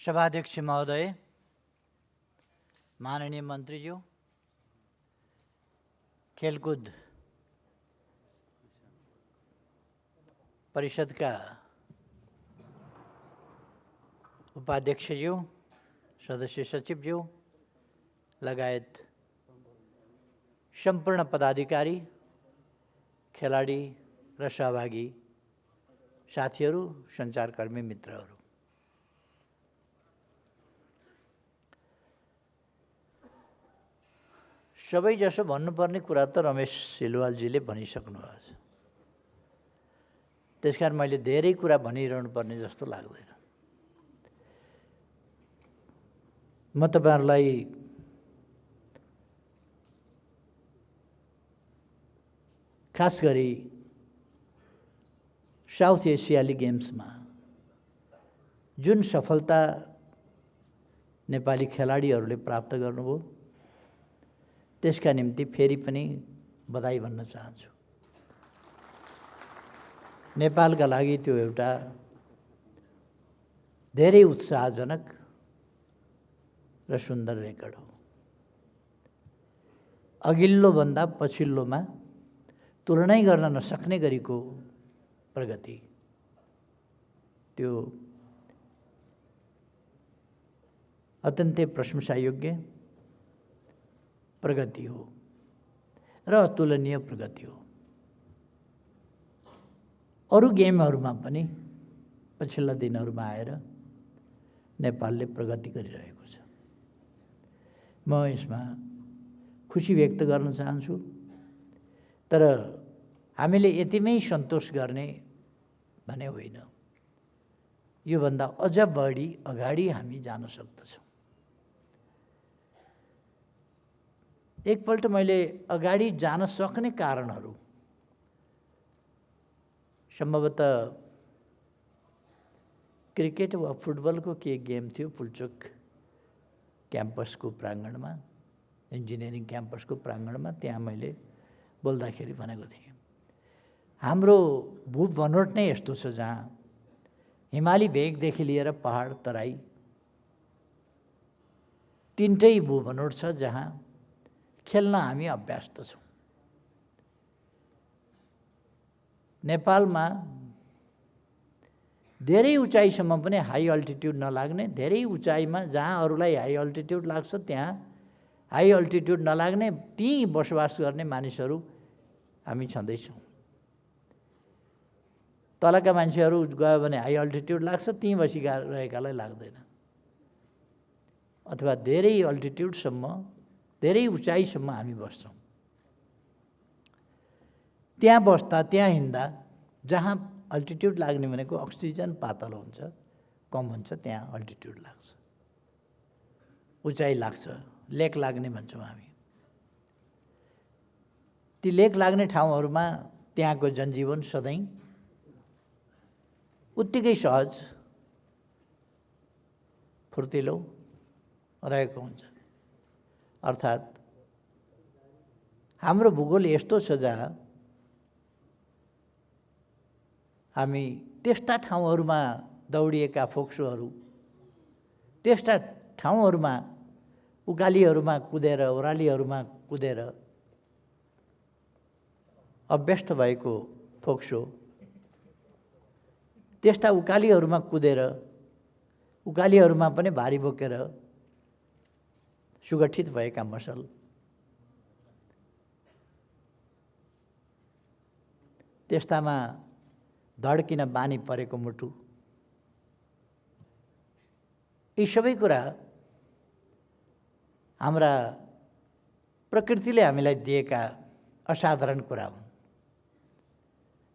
सभाध्यक्ष महोदय, माननीय मन्त्रीज्यू, खेलकुद परिषदका उपाध्यक्षज्यू, सदस्य सचिवज्यू लगायत सम्पूर्ण पदाधिकारी, खेलाडी र सहभागी साथीहरू, सञ्चारकर्मी मित्रहरू, सबैजसो भन्नुपर्ने कुरा त रमेश सिलवालजीले भनिसक्नुभएको छ। त्यसकारण मैले धेरै कुरा भनिरहनु पर्ने जस्तो लाग्दैन। म तपाईहरुलाई खास गरी साउथ एसियाली गेम्समा जुन सफलता नेपाली खेलाडीहरूले प्राप्त गर्नुभयो त्यसका निम्ति फेरि पनि बधाई भन्न चाहन्छु। नेपालका लागि त्यो एउटा धेरै उत्साहजनक र सुन्दर रेकर्ड हो। अघिल्लो भन्दा पछिल्लोमा तुलनै गर्न नसक्ने गरीको प्रगति, त्यो अत्यन्तै प्रशंसायोग्य प्रगति हो र अतुलनीय प्रगति हो। अरू गेमहरूमा पनि पछिल्ला दिनहरूमा आएर नेपालले प्रगति गरिरहेको छ। म यसमा खुसी व्यक्त गर्न चाहन्छु। तर हामीले यतिमै सन्तोष गर्ने भने होइन, योभन्दा अझ बढी अगाडि हामी जान सक्दछौँ। एकपल्ट मैले अगाडि जान सक्ने कारणहरू, सम्भवतः क्रिकेट वा फुटबलको के गेम थियो पुल्चोक क्याम्पसको प्राङ्गणमा, इन्जिनियरिङ क्याम्पसको प्राङ्गणमा, त्यहाँ मैले बोल्दाखेरि भनेको थिएँ, हाम्रो भूबनोट नै यस्तो छ जहाँ हिमाली भेगदेखि लिएर पहाड तराई तीनटै भूबनोट छ जहाँ खेल्न हामी अभ्यस्त छौँ। नेपालमा धेरै उचाइसम्म पनि हाई अल्टिट्युड नलाग्ने, धेरै उचाइमा जहाँ अरूलाई हाई अल्टिट्युड लाग्छ त्यहाँ हाई अल्टिट्युड नलाग्ने, त्यहीँ बसोबास गर्ने मानिसहरू हामी छँदैछौँ। तलका मान्छेहरू गयो भने हाई अल्टिट्युड लाग्छ, त्यहीँ बसिरहेकालाई लाग्दैन। अथवा धेरै अल्टिट्युडसम्म, धेरै उचाइसम्म हामी बस्छौँ। त्यहाँ बस्दा, त्यहाँ हिँड्दा, जहाँ अल्टिट्युड लाग्ने भनेको अक्सिजन पातलो हुन्छ, कम हुन्छ, त्यहाँ अल्टिट्युड लाग्छ, उचाइ लाग्छ, लेक लाग्ने भन्छौँ हामी। ती लेक लाग्ने ठाउँहरूमा त्यहाँको जनजीवन सधैँ उत्तिकै सहज, फुर्तिलो रहेको हुन्छ। अर्थात् हाम्रो भूगोल यस्तो छ जहाँ हामी त्यस्ता ठाउँहरूमा दौडिएका फोक्सोहरू, त्यस्ता ठाउँहरूमा उकालीहरूमा कुदेर, ओह्रालीहरूमा कुदेर अभ्यस्त भएको फोक्सो, त्यस्ता उकालीहरूमा कुदेर, उकालीहरूमा पनि भारी बोकेर सुगठित भएका मसल, त्यस्तामा धड्किन बानी परेको मुटु, यी सबै कुरा हाम्रा प्रकृतिले हामीलाई दिएका असाधारण कुरा हुन्,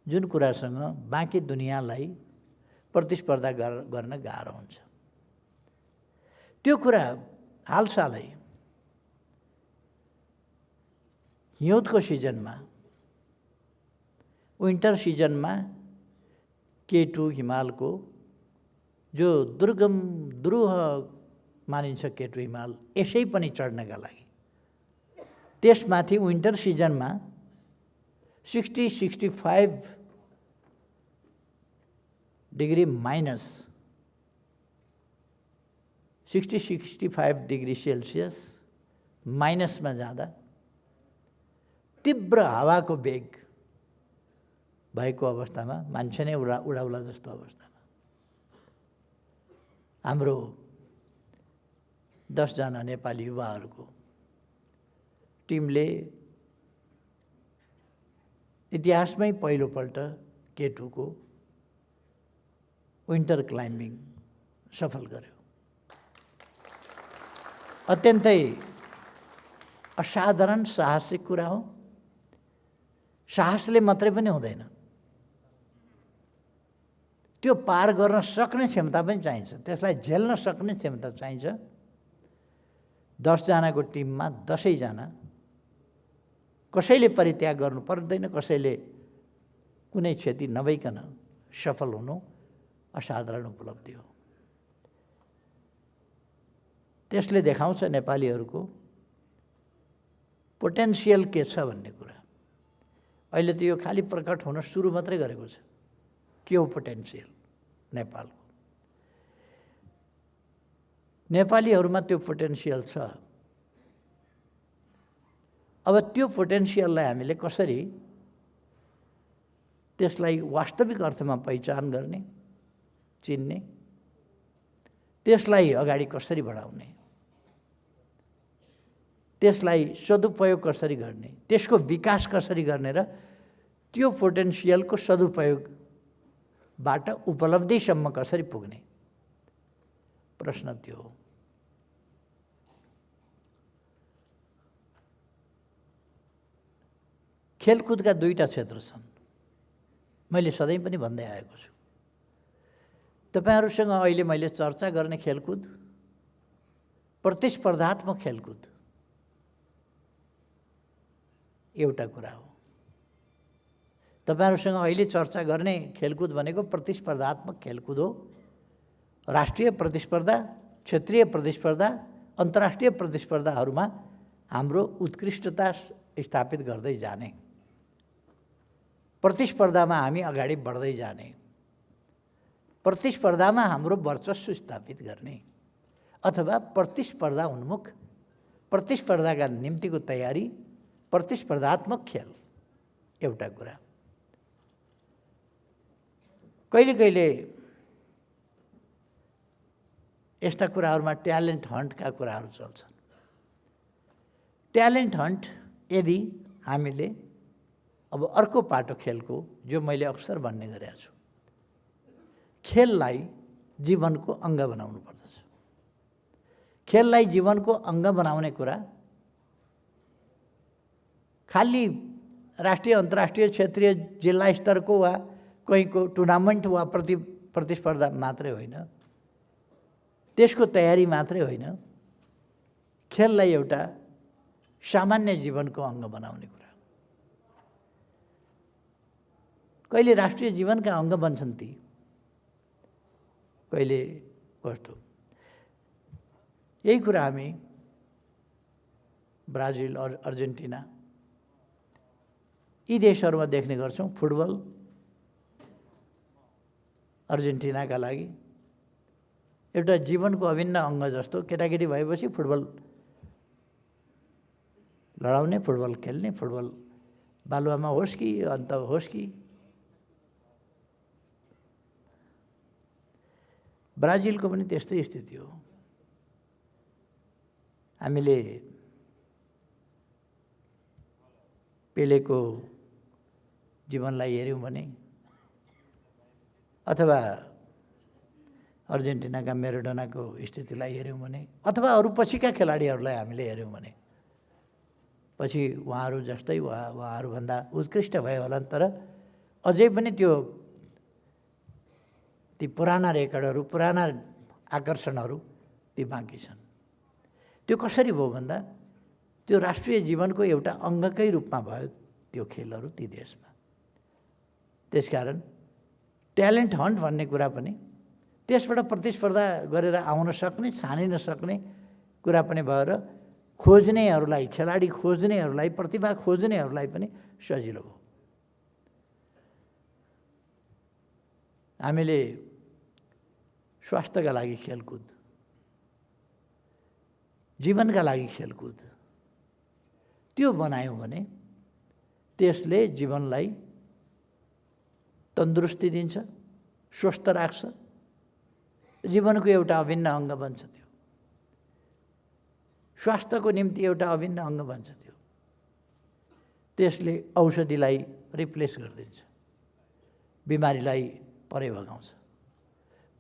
जुन कुरासँग बाँकी दुनियाँलाई प्रतिस्पर्धा गर्न गाह्रो हुन्छ। त्यो कुरा हालसालै हिउँदको सिजनमा, विन्टर सिजनमा K2 हिमालको जो दुर्गम दुरूह मानिन्छ K2 हिमाल, यसै पनि चढ्नका लागि त्यसमाथि विन्टर सिजनमा 60-65 डिग्री माइनस 60-65 डिग्री सेल्सियस माइनसमा जाँदा तीव्र हावाको वेग भएको अवस्थामा मान्छे नै उडाउला जस्तो अवस्थामा हाम्रो 10 जना नेपाली युवाहरूको टिमले इतिहासमै पहिलोपल्ट K2 को विन्टर क्लाइम्बिङ सफल गर्यो। अत्यन्तै असाधारण साहसिक कुरा हो। साहसले मात्रै पनि हुँदैन, त्यो पार गर्न सक्ने क्षमता पनि चाहिन्छ, त्यसलाई झेल्न सक्ने क्षमता चाहिन्छ। 10 जनाको टिममा 10 जना कसैले परित्याग गर्नु पर्दैन, कसैले कुनै क्षति नभइकन सफल हुनु असाधारण उपलब्धि हो। त्यसले देखाउँछ नेपालीहरूको पोटेन्सियल के छ भन्ने कुरा। अहिले त यो खाली प्रकट हुन सुरु मात्रै गरेको छ। के हो पोटेन्सियल नेपालको? नेपालीहरूमा त्यो पोटेन्सियल छ। अब त्यो पोटेन्सियललाई हामीले कसरी त्यसलाई वास्तविक अर्थमा पहिचान गर्ने, चिन्ने, त्यसलाई अगाडि कसरी बढाउने, त्यसलाई सदुपयोग कसरी गर्ने, त्यसको विकास कसरी गर्ने र त्यो पोटेन्सियलको सदुपयोगबाट उपलब्धिसम्म कसरी पुग्ने, प्रश्न त्यो हो। खेलकुदका दुईटा क्षेत्र छन्, मैले सधैँ पनि भन्दै आएको छु। तपाईहरुसँग अहिले मैले चर्चा गर्ने खेलकुद प्रतिस्पर्धात्मक खेलकुद एउटा कुरा हो। तपाईहरुसँग अहिले चर्चा गर्ने खेलकुद भनेको प्रतिस्पर्धात्मक खेलकुद हो। राष्ट्रिय प्रतिस्पर्धा, क्षेत्रीय प्रतिस्पर्धा, अन्तर्राष्ट्रिय प्रतिस्पर्धाहरूमा हाम्रो उत्कृष्टता स्थापित गर्दै जाने, प्रतिस्पर्धामा हामी अगाडि बढ्दै जाने, प्रतिस्पर्धामा हाम्रो वर्चस्व स्थापित गर्ने अथवा प्रतिस्पर्धा उन्मुख, प्रतिस्पर्धाका निम्तिको तयारी, प्रतिस्पर्धात्मक खेल एउटा कुरा। कहिले कहिले यस्ता कुराहरूमा ट्यालेन्ट हन्टका कुराहरू चल्छन्। ट्यालेन्ट हन्ट यदि हामीले अब अर्को पाटो खेलको, जो मैले अक्सर भन्ने गरेको छु, खेललाई जीवनको अङ्ग बनाउनु पर्दछ। खेललाई जीवनको अङ्ग बनाउने कुरा खाली राष्ट्रिय, अन्तर्राष्ट्रिय, क्षेत्रीय, जिल्ला स्तरको वा कहीँको टुर्नामेन्ट वा प्रतिस्पर्धा मात्रै होइन, त्यसको तयारी मात्रै होइन, खेललाई एउटा सामान्य जीवनको अङ्ग बनाउने कुरा। कहिले राष्ट्रिय जीवनका अङ्ग बन्छन् ती, कहिले कस्तो। यही कुरा हामी ब्राजिल, अर्जेन्टिना यी देशहरूमा देख्ने गर्छौँ। फुटबल अर्जेन्टिनाका लागि एउटा जीवनको अभिन्न अङ्ग जस्तो। केटाकेटी भएपछि फुटबल लडाउने, फुटबल खेल्ने, फुटबल बालुवामा होस् कि अन्त होस् कि। ब्राजिलको पनि त्यस्तै स्थिति हो। हामीले पेलेको जीवनलाई हेऱ्यौँ भने अथवा अर्जेन्टिनाका मेराडोनाको स्थितिलाई हेऱ्यौँ भने अथवा अरू पछिका खेलाडीहरूलाई हामीले हेऱ्यौँ भने पछि उहाँहरू जस्तै वा उहाँहरूभन्दा उत्कृष्ट भयो होला। तर अझै पनि ती पुराना रेकर्डहरू, पुराना आकर्षणहरू ती बाँकी छन्। त्यो कसरी भयो भन्दा त्यो राष्ट्रिय जीवनको एउटा अङ्गकै रूपमा भयो त्यो खेलहरू ती देशमा। त्यसकारण ट्यालेन्ट हन्ट भन्ने कुरा पनि त्यसबाट प्रतिस्पर्धा गरेर आउन सक्ने, छानिन सक्ने कुरा पनि भएर खोज्नेहरूलाई, खेलाडी खोज्नेहरूलाई, प्रतिभा खोज्नेहरूलाई पनि सजिलो भयो। हामीले स्वास्थ्यका लागि खेलकुद जीवनका लागि खेलकुद त्यो बनायौँ भने त्यसले जीवनलाई तन्दुरुस्ती दिन्छ, स्वस्थ राख्छ, जीवनको एउटा अभिन्न अङ्ग बन्छ। त्यो स्वास्थ्यको निम्ति एउटा अभिन्न अङ्ग बन्छ। त्यो त्यसले औषधिलाई रिप्लेस गरिदिन्छ, बिमारीलाई परै भगाउँछ,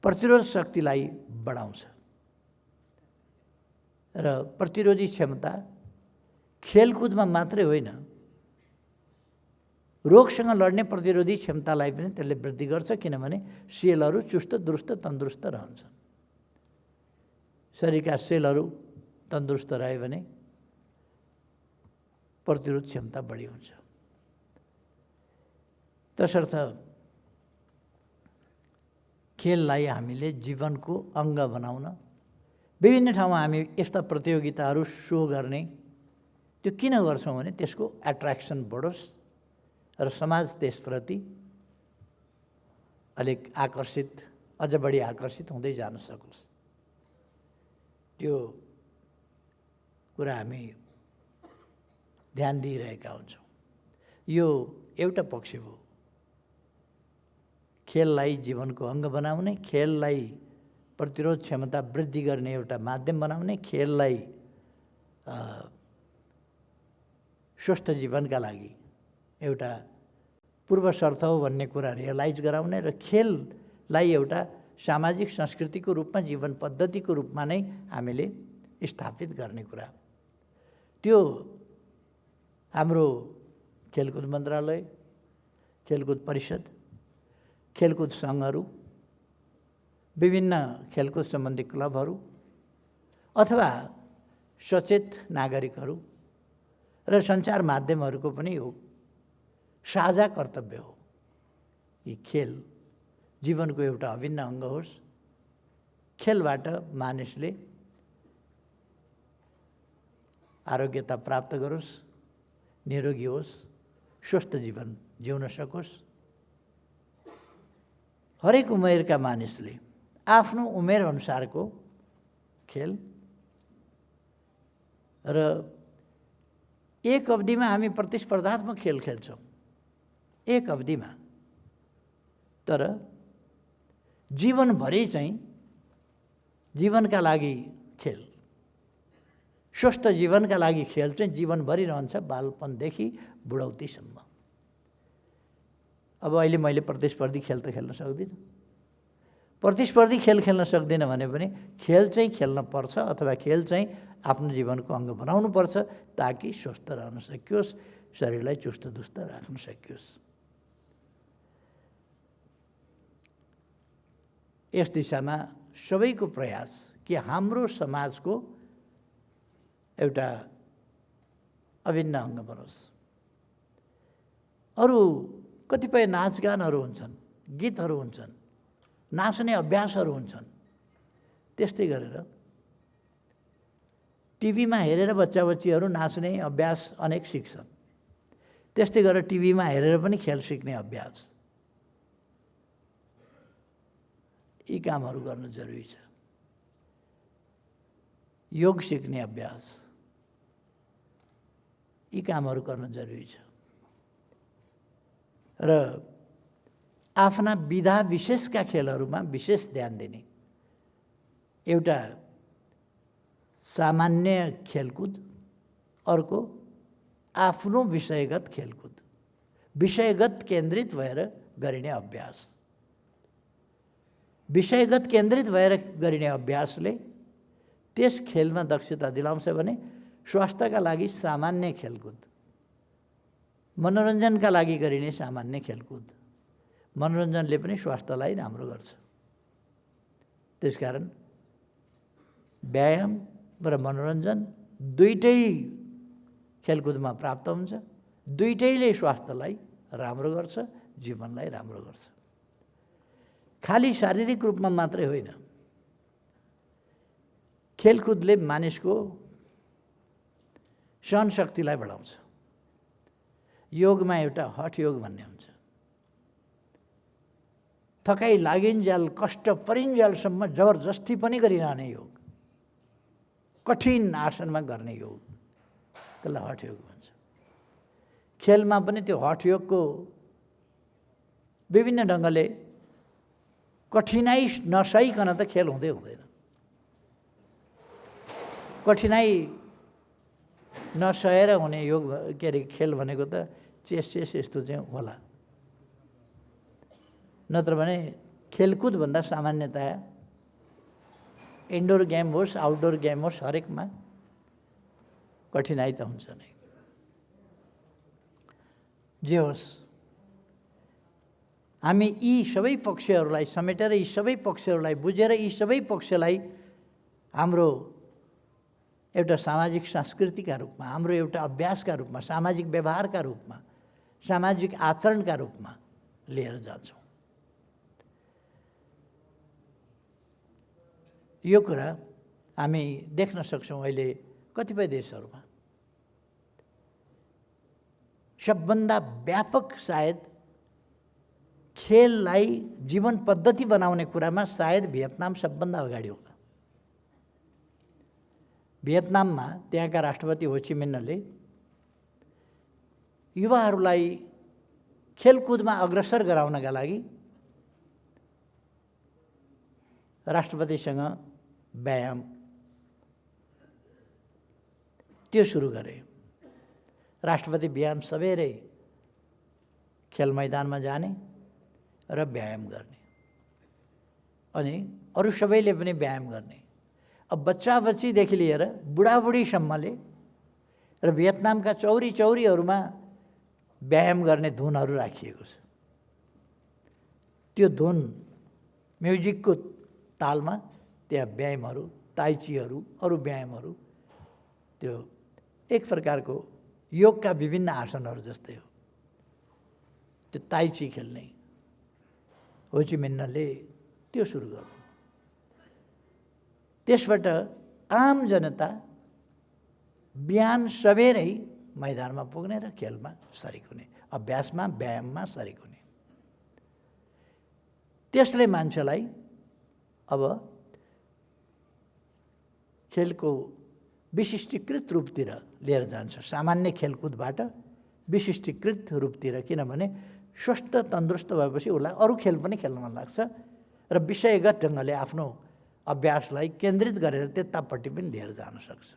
प्रतिरोध शक्तिलाई बढाउँछ। र प्रतिरोधी क्षमता खेलकुदमा मात्रै होइन, रोगसँग लड्ने प्रतिरोधी क्षमतालाई पनि त्यसले वृद्धि गर्छ, किनभने सेलहरू चुस्त दुरुस्त तन्दुरुस्त रहन्छन्। शरीरका सेलहरू तन्दुरुस्त रह्यो भने प्रतिरोध क्षमता बढी हुन्छ। तसर्थ खेललाई हामीले जीवनको अङ्ग बनाउन विभिन्न ठाउँमा हामी यस्ता प्रतियोगिताहरू सो गर्ने, त्यो किन गर्छौँ भने त्यसको एट्र्याक्सन बढोस् र समाज त्यसप्रति अलिक आकर्षित, अझ बढी आकर्षित हुँदै जान सकोस्। त्यो कुरा हामी ध्यान दिइरहेका हुन्छौँ। यो एउटा पक्ष हो, खेललाई जीवनको अङ्ग बनाउने, खेललाई प्रतिरोध क्षमता वृद्धि गर्ने एउटा माध्यम बनाउने, खेललाई स्वस्थ जीवनका लागि एउटा पूर्व शर्त हो भन्ने कुरा रियलाइज गराउने र खेललाई एउटा सामाजिक संस्कृतिको रूपमा, जीवन पद्धतिको रूपमा नै हामीले स्थापित गर्ने कुरा। त्यो हाम्रो खेलकुद मन्त्रालय, खेलकुद परिषद, खेलकुद सङ्घहरू, विभिन्न खेलकुद सम्बन्धी क्लबहरू अथवा सचेत नागरिकहरू र सञ्चार माध्यमहरूको पनि यो साझा कर्तव्य हो कि खेल जीवनको एउटा अभिन्न अङ्ग होस्। खेलबाट मानिसले आरोग्यता प्राप्त गरोस्, निरोगी होस्, स्वस्थ जीवन जिउन सकोस्। हरेक उमेरका मानिसले आफ्नो उमेर अनुसारको खेल र एक अवधिमा हामी प्रतिस्पर्धात्मक खेल खेल्छौँ, एक अवधिमा, तर जीवनभरि चाहिँ जीवनका लागि खेल, स्वस्थ जीवनका लागि खेल चाहिँ जीवनभरि रहन्छ, बालपनदेखि बुढौतीसम्म। अब अहिले मैले प्रतिस्पर्धी खेल त खेल्न सक्दिनँ, प्रतिस्पर्धी खेल खेल्न सक्दिनँ भने पनि खेल चाहिँ खेल्न पर्छ अथवा खेल चाहिँ आफ्नो जीवनको अङ्ग बनाउनु पर्छ ताकि स्वस्थ रहन सकियोस्, शरीरलाई चुस्त दुस्त राख्न सकियोस्। यस दिशामा सबैको प्रयास कि हाम्रो समाजको एउटा अभिन्न अङ्ग बनोस्। अरू कतिपय नाचगानहरू हुन्छन्, गीतहरू हुन्छन्, नाच्ने अभ्यासहरू हुन्छन्, त्यस्तै गरेर टिभीमा हेरेर बच्चा बच्चीहरू नाच्ने अभ्यास अनेक सिक्छन्, त्यस्तै गरेर टिभीमा हेरेर पनि खेल सिक्ने अभ्यास, यी कामहरू गर्न जरुरी छ। योग सिक्ने अभ्यास, यी कामहरू गर्न जरुरी छ र आफ्ना विधा विशेषका खेलहरूमा विशेष ध्यान दिने। एउटा सामान्य खेलकुद, अर्को आफ्नो विषयगत खेलकुद, विषयगत केन्द्रित भएर गरिने अभ्यास। विषयगत केन्द्रित भएर गरिने अभ्यासले त्यस खेलमा दक्षता दिलाउँछ भने स्वास्थ्यका लागि सामान्य खेलकुद, मनोरञ्जनका लागि गरिने सामान्य खेलकुद, मनोरञ्जनले पनि स्वास्थ्यलाई राम्रो गर्छ। त्यसकारण व्यायाम र मनोरञ्जन दुईटै खेलकुदमा प्राप्त हुन्छ, दुईटैले स्वास्थ्यलाई राम्रो गर्छ, जीवनलाई राम्रो गर्छ। खाली शारीरिक रूपमा मात्रै होइन, खेलकुदले मानिसको सहनशक्तिलाई बढाउँछ। योगमा एउटा हठ योग भन्ने हुन्छ, थकाइ लागिन्जेल, कष्ट परिन्जेलसम्म जबरजस्ती पनि गरिरहने योग, कठिन आसनमा गर्ने योग, त्यसलाई हठयोग भन्छ। खेलमा पनि त्यो हठयोगको विभिन्न ढङ्गले कठिनाइ नसहिकन त खेल हुँदै हुँदैन। कठिनाइ नसहेर हुने योग के अरे खेल भनेको त चेस यस्तो चाहिँ होला। नत्र भने खेलकुदभन्दा सामान्यतया इन्डोर गेम होस् आउटडोर गेम होस् हरेकमा कठिनाइ त हुन्छ नै। जे होस्, हामी यी सबै पक्षहरूलाई समेटेर, यी सबै पक्षहरूलाई बुझेर, यी सबै पक्षलाई हाम्रो एउटा सामाजिक संस्कृतिका रूपमा, हाम्रो एउटा अभ्यासका रूपमा, सामाजिक व्यवहारका रूपमा, सामाजिक आचरणका रूपमा लिएर जान्छौँ। यो कुरा हामी देख्न सक्छौँ अहिले कतिपय देशहरूमा। सबभन्दा व्यापक सायद खेललाई जीवन पद्धति बनाउने कुरामा सायद भियतनाम सबभन्दा अगाडि होला। भियतनाममा त्यहाँका राष्ट्रपति हो ची मिन्हले युवाहरूलाई खेलकुदमा अग्रसर गराउनका लागि राष्ट्रपतिसँग व्यायाम त्यो सुरु गरे। राष्ट्रपति बिहान सबेरै खेल मैदानमा जाने र व्यायाम गर्ने, अनि अरू सबैले पनि व्यायाम गर्ने। अब बच्चा बच्चीदेखि लिएर बुढाबुढीसम्मले र भियतनामका चौरी चौरीहरूमा व्यायाम गर्ने धुनहरू राखिएको छ। त्यो धुन म्युजिकको तालमा त्यहाँ व्यायामहरू, ताइचीहरू, अरू व्यायामहरू, त्यो एक प्रकारको योगका विभिन्न आसनहरू जस्तै हो। त्यो ताइची खेल्ने हो ची मिन्हले त्यो सुरु गर्नु। त्यसबाट आम जनता बिहान सबेरै मैदानमा पुग्ने र खेलमा सरिक हुने, अभ्यासमा व्यायाममा सरिक हुने। त्यसले मान्छेलाई अब खेलको विशिष्टीकृत रूपतिर लिएर जान्छ, सामान्य खेलकुदबाट विशिष्टीकृत रूपतिर। किनभने स्वस्थ तन्दुरुस्त भएपछि उसलाई अरू खेल पनि खेल्न मन लाग्छ र विषयगत ढङ्गले आफ्नो अभ्यासलाई केन्द्रित गरेर त्यतापट्टि पनि लिएर जान सक्छ।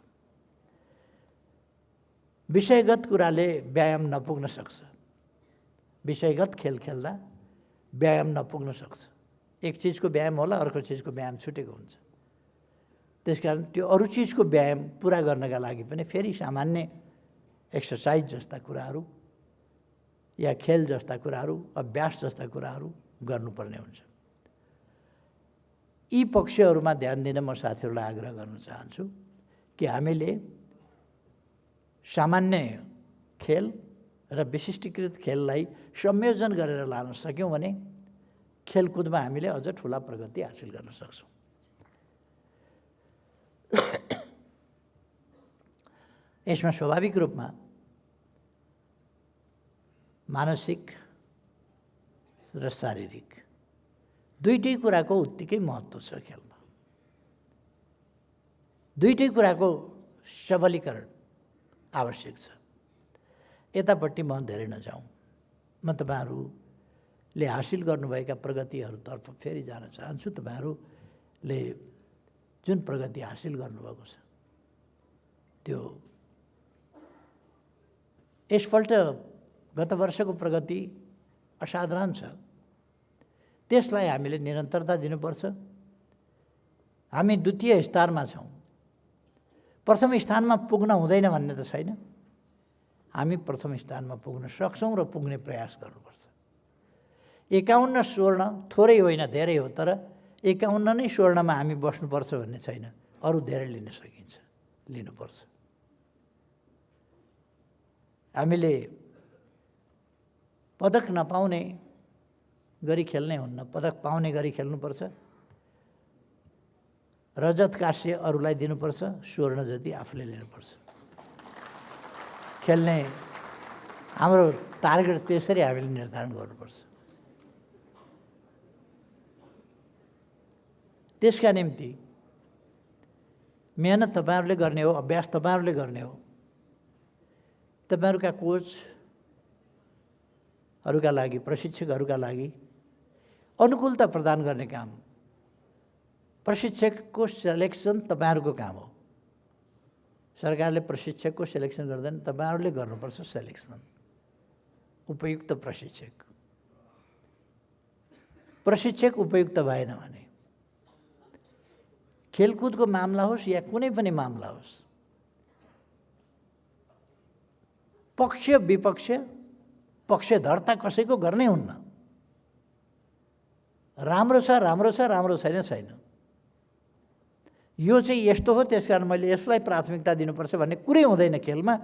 विषयगत कुराले व्यायाम नपुग्न सक्छ, विषयगत खेल खेल्दा व्यायाम नपुग्न सक्छ। एक चिजको व्यायाम होला, अर्को चिजको व्यायाम छुटेको हुन्छ। त्यसकारण त्यो अरू चिजको व्यायाम पुरा गर्नका लागि पनि फेरि सामान्य एक्सर्साइज जस्ता कुराहरू या खेल जस्ता कुराहरू, अभ्यास जस्ता कुराहरू गर्नुपर्ने हुन्छ। यी पक्षहरूमा ध्यान दिन म साथीहरूलाई आग्रह गर्न चाहन्छु कि हामीले सामान्य खेल र विशिष्टीकृत खेललाई संयोजन गरेर लान सक्यौँ भने खेलकुदमा हामीले अझ ठुला प्रगति हासिल गर्न सक्छौँ। यसमा स्वाभाविक रूपमा मानसिक र शारीरिक दुईटै कुराको उत्तिकै महत्त्व छ। खेलमा दुईटै कुराको सबलीकरण आवश्यक छ। यतापट्टि म धेरै नजाउँ, म तपाईँहरूले हासिल गर्नुभएका प्रगतिहरूतर्फ फेरि जान चाहन्छु। तपाईँहरूले जुन प्रगति हासिल गर्नुभएको छ त्यो यसपल्ट गत वर्षको प्रगति असाधारण छ। त्यसलाई हामीले निरन्तरता दिनुपर्छ। हामी द्वितीय स्थानमा छौँ, प्रथम स्थानमा पुग्न हुँदैन भन्ने त छैन। हामी प्रथम स्थानमा पुग्न सक्छौँ र पुग्ने प्रयास गर्नुपर्छ। 51 स्वर्ण थोरै होइन, धेरै हो, तर 51 नै स्वर्णमा हामी बस्नुपर्छ भन्ने छैन। अरू धेरै लिन सकिन्छ, लिनुपर्छ। हामीले पदक नपाउने गरी खेल्ने हुन्न, पदक पाउने गरी खेल्नुपर्छ। रजत काँस्य अरूलाई दिनुपर्छ, स्वर्ण जति आफूले लिनुपर्छ। खेल्ने हाम्रो टार्गेट त्यसरी हामीले निर्धारण गर्नुपर्छ। त्यसका निम्ति मेहनत तपाईँहरूले गर्ने हो, अभ्यास तपाईँहरूले गर्ने हो। तपाईँहरूका कोचहरूका लागि, प्रशिक्षकहरूका लागि अनुकूलता प्रदान गर्ने काम, प्रशिक्षकको सेलेक्सन तपाईँहरूको काम हो। सरकारले प्रशिक्षकको सेलेक्सन गर्दैन, तपाईँहरूले गर्नुपर्छ सेलेक्सन। उपयुक्त प्रशिक्षक उपयुक्त भएन भने खेलकुदको मामला होस् या कुनै पनि मामला होस्, पक्ष विपक्ष पक्षधरता कसैको गर्नै हुन्न। राम्रो छ राम्रो छ, राम्रो छैन छैन, यो चाहिँ यस्तो हो त्यसकारण मैले यसलाई प्राथमिकता दिनुपर्छ भन्ने कुरै हुँदैन। खेलमा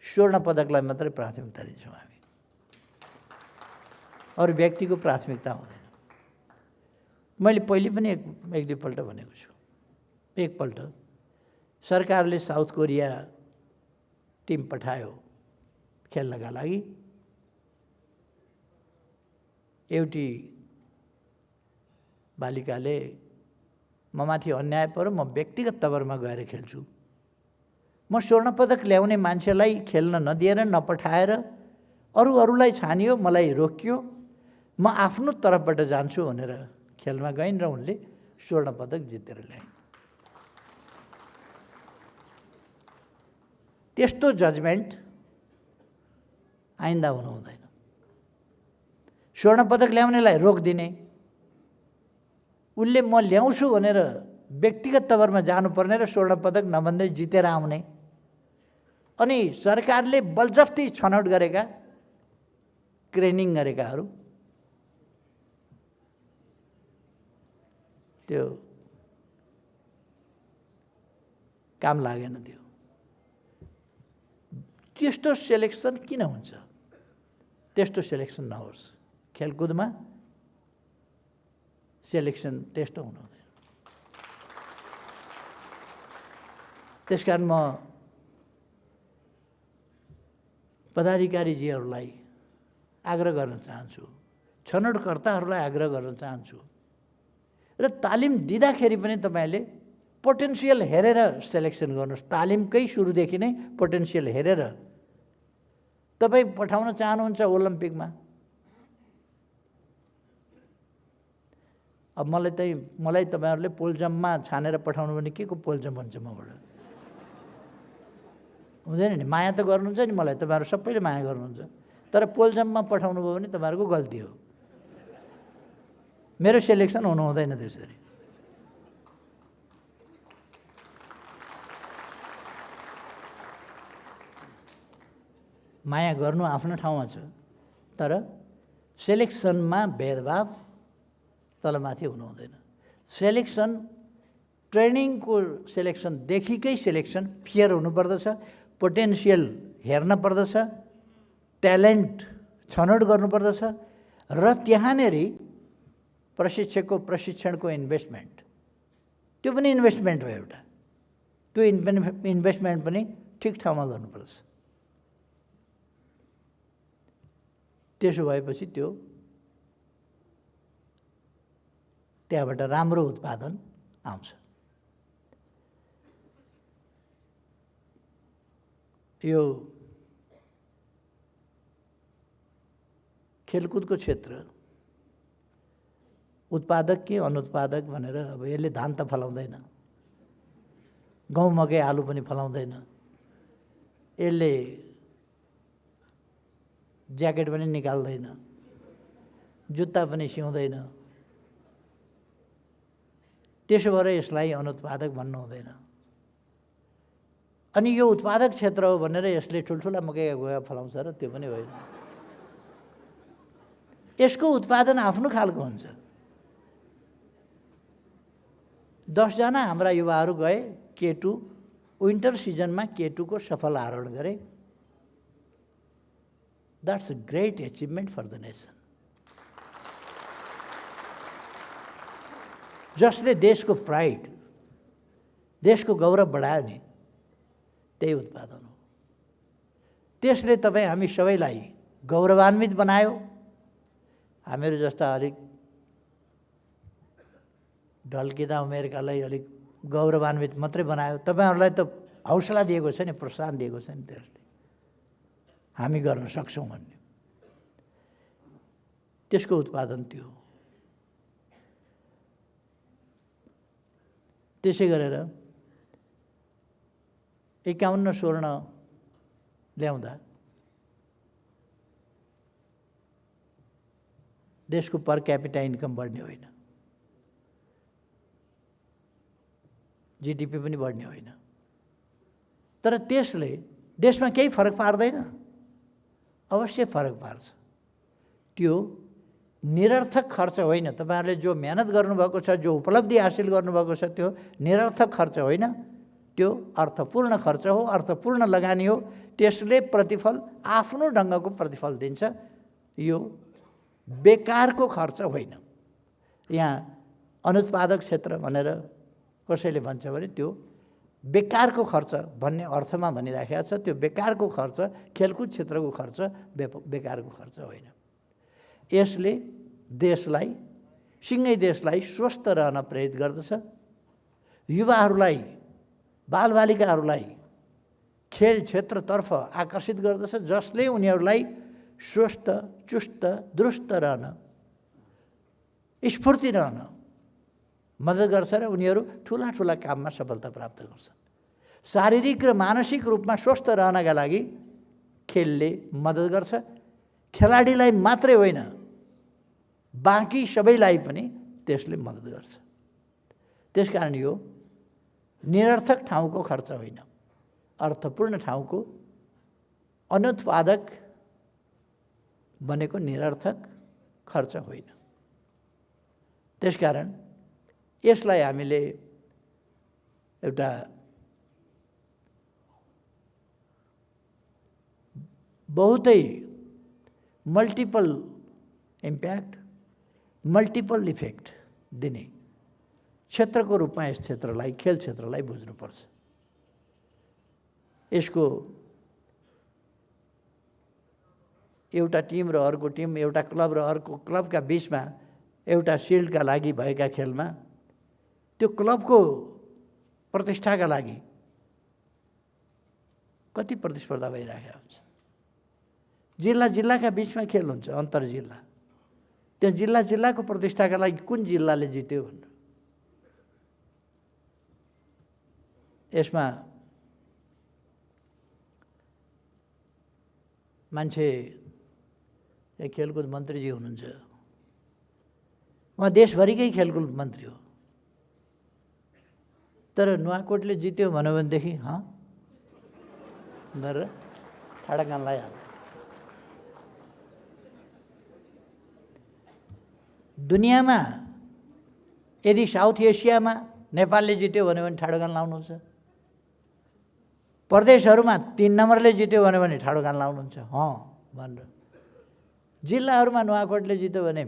स्वर्ण पदकलाई मात्रै प्राथमिकता दिन्छौँ हामी, अरू व्यक्तिको प्राथमिकता हुँदैन। मैले पहिले पनि एक दुईपल्ट भनेको छु। एकपल्ट सरकारले साउथ कोरिया टिम पठायो खेल्नका लागि। एउटी बालिकाले ममाथि अन्याय पर्यो, म व्यक्तिगत तवरमा गएर खेल्छु, म स्वर्ण पदक ल्याउने मान्छेलाई खेल्न नदिएर नपठाएर अरूलाई छानियो, मलाई रोकियो, म आफ्नो तर्फबाट जान्छु भनेर खेलमा गइन् र उनले स्वर्ण पदक जितेर ल्याइन्। त्यस्तो जजमेन्ट आइन्दा हुनु हुँदैन। स्वर्ण पदक ल्याउनेलाई रोकिदिने, उसले म ल्याउँछु भनेर व्यक्तिगत तवरमा जानुपर्ने र स्वर्ण पदक नभन्दै जितेर आउने। अनि सरकारले बलजफ्ती छनौट गरेका, ट्रेनिङ गरेकाहरू त्यो काम लागेन। त्यस्तो सेलेक्सन किन हुन्छ? त्यस्तो सेलेक्सन नहोस्। खेलकुदमा सेलेक्सन त्यस्तो हुनु हुँदैन। त्यसकारण म पदाधिकारीजीहरूलाई आग्रह गर्न चाहन्छु, छनौटकर्ताहरूलाई आग्रह गर्न चाहन्छु र तालिम दिँदाखेरि पनि तपाईँले पोटेन्सियल हेरेर सेलेक्सन गर्नुहोस्। तालिमकै सुरुदेखि नै पोटेन्सियल हेरेर तपाईँ पठाउन चाहनुहुन्छ ओलम्पिकमा। अब मलाई तपाईँहरूले पोलजम्पमा छानेर पठाउनु भने के को पोलजम्प हुन्छ मबाट? हुँदैन नि। माया त गर्नुहुन्छ नि मलाई, तपाईँहरू सबैले माया गर्नुहुन्छ, तर पोलजम्पमा पठाउनु भयो भने तपाईँहरूको गल्ती हो। मेरो सेलेक्सन हुनु हुँदैन त्यसरी। माया गर्नु आफ्नो ठाउँमा छ, तर सेलेक्सनमा भेदभाव तलमाथि हुनु हुँदैन। सेलेक्सन, ट्रेनिङको सेलेक्सनदेखिकै सेलेक्सन फेयर हुनुपर्दछ, पोटेन्सियल हेर्न पर्दछ, ट्यालेन्ट छनौट गर्नुपर्दछ र त्यहाँनेरि प्रशिक्षकको प्रशिक्षणको इन्भेस्टमेन्ट, त्यो पनि इन्भेस्टमेन्ट हो एउटा। त्यो इन्भेस्टमेन्ट पनि ठिक ठाउँमा गर्नुपर्छ। त्यसो भएपछि त्यहाँबाट राम्रो उत्पादन आउँछ। यो खेलकुदको क्षेत्र उत्पादक कि अनुत्पादक भनेर, अब यसले धान त फलाउँदैन, गहुँ मकै आलु पनि फलाउँदैन, यसले ज्याकेट पनि निकाल्दैन, जुत्ता पनि सिउँदैन, त्यसो भएर यसलाई अनुत्पादक भन्नु हुँदैन। अनि यो उत्पादक क्षेत्र हो भनेर यसले ठुल्ठुला मकै गोया फलाउँछ र त्यो पनि होइन। यसको उत्पादन आफ्नो खालको हुन्छ। 10 जना हाम्रा युवाहरू गए K2, विन्टर सिजनमा K2 को सफल आरोहण गरे। That's a great achievement for the nation. जसले देशको प्राइड, देशको गौरव बढायो नि, त्यही उत्पादन हो। त्यसले तपाईँ हामी सबैलाई गौरवान्वित बनायो। हामीहरू जस्ता अलिक ढल्किँदा उमेरकालाई अलिक गौरवान्वित मात्रै बनायो। तपाईँहरूलाई त हौसला दिएको छ नि, प्रोत्साहन दिएको छ नि त्यसले, हामी गर्न सक्छौँ भन्ने। त्यसको उत्पादन त्यो हो। त्यसै गरेर 51 स्वर्ण ल्याउँदा देशको पर क्यापिटा इन्कम बढ्ने होइन, जिडिपी पनि बढ्ने होइन। तर त्यसले देशमा केही फरक पार्दैन? अवश्य फरक पार्छ। त्यो निरर्थक खर्च होइन। तपाईँहरूले जो मेहनत गर्नुभएको छ, जो उपलब्धि हासिल गर्नुभएको छ, त्यो निरर्थक खर्च होइन, त्यो अर्थपूर्ण खर्च हो, अर्थपूर्ण लगानी हो। त्यसले प्रतिफल आफ्नो ढङ्गको प्रतिफल दिन्छ। यो बेकारको खर्च होइन। यहाँ अनुत्पादक क्षेत्र भनेर कसैले भन्छ भने त्यो बेकारको खर्च भन्ने अर्थमा भनिराखेको छ। त्यो बेकारको खर्च, खेलकुद क्षेत्रको खर्च बेकारको खर्च होइन। यसले देशलाई, सिँगै देशलाई स्वस्थ रहन प्रेरित गर्दछ। युवाहरूलाई, बालबालिकाहरूलाई खेल क्षेत्रतर्फ आकर्षित गर्दछ, जसले उनीहरूलाई स्वस्थ, चुस्त, दुरुस्त रहन, स्फूर्ति रहन मद्दत गर्छ र उनीहरू ठुला ठुला काममा सफलता प्राप्त गर्छन्। शारीरिक र मानसिक रूपमा स्वस्थ रहनका लागि खेलले मद्दत गर्छ। खेलाडीलाई मात्रै होइन, बाँकी सबैलाई पनि त्यसले मद्दत गर्छ। त्यसकारण यो निरर्थक ठाउँको खर्च होइन, अर्थपूर्ण ठाउँको। अनुत्पादक बनेको निरर्थक खर्च होइन। त्यसकारण यसलाई हामीले एउटा बहुतै मल्टिपल इम्प्याक्ट, मल्टिपल इफेक्ट दिने क्षेत्रको रूपमा यस क्षेत्रलाई, खेल क्षेत्रलाई बुझ्नुपर्छ। यसको एउटा टिम र अर्को टिम, एउटा क्लब र अर्को क्लबका बिचमा एउटा सिल्डका लागि भएका खेलमा त्यो क्लबको प्रतिष्ठाका लागि कति प्रतिस्पर्धा भइरहेको हुन्छ। जिल्ला जिल्लाका बिचमा खेल हुन्छ, अन्तर जिल्ला। त्यो जिल्ला जिल्लाको प्रतिष्ठाका लागि कुन जिल्लाले जित्यो भनेर यसमा मान्छे खेलकुद मन्त्रीजी हुनुहुन्छ, उहाँ देशभरिकै खेलकुद मन्त्री हो। तर नुवाकोटले जित्यो भन्यो भनेदेखि गरेर ठाडा कान लगाइहाल्छ। दुनियाँमा यदि साउथ एसियामा नेपालले जित्यो भन्यो भने ठाडो कान लाउनुहुन्छ। प्रदेशहरूमा 3 नम्बरले जित्यो भन्यो भने ठाडो कान लाउनुहुन्छ भनेर। जिल्लाहरूमा नुवाकोटले जित्यो भने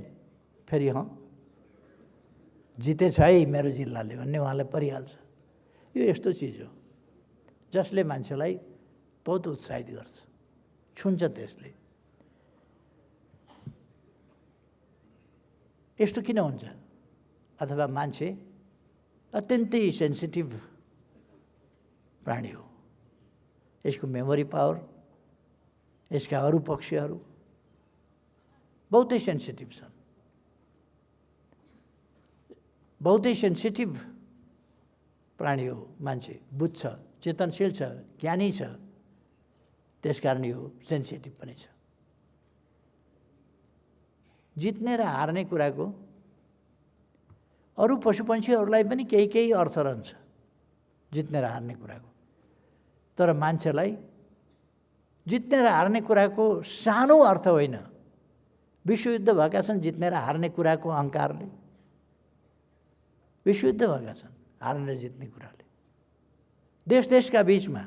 फेरि जितेछ है मेरो जिल्लाले भन्ने उहाँलाई परिहाल्छ। यो यस्तो चिज हो जसले मान्छेलाई बहुत उत्साहित गर्छ, छुन्छ त्यसले। यस्तो किन हुन्छ? अथवा मान्छे अत्यन्तै सेन्सिटिभ प्राणी हो। यसको मेमोरी पावर, यसका अरू पक्षहरू बहुतै सेन्सिटिभ छन्, बहुतै सेन्सिटिभ प्राणी हो। मान्छे बुझ्छ, चेतनशील छ, ज्ञानी छ, त्यसकारण यो सेन्सिटिभ पनि छ। जित्ने र हार्ने कुराको अरू पशुपन्छीहरूलाई पनि केही केही अर्थ रहन्छ जित्ने र हार्ने कुराको। तर मान्छेलाई जित्ने र हार्ने कुराको सानो अर्थ होइन। विश्वयुद्ध भएका छन् जित्ने र हार्ने कुराको अहङ्कारले, विश्वयुद्ध भएका छन् हार्ने र जित्ने कुराले। देश देशका बिचमा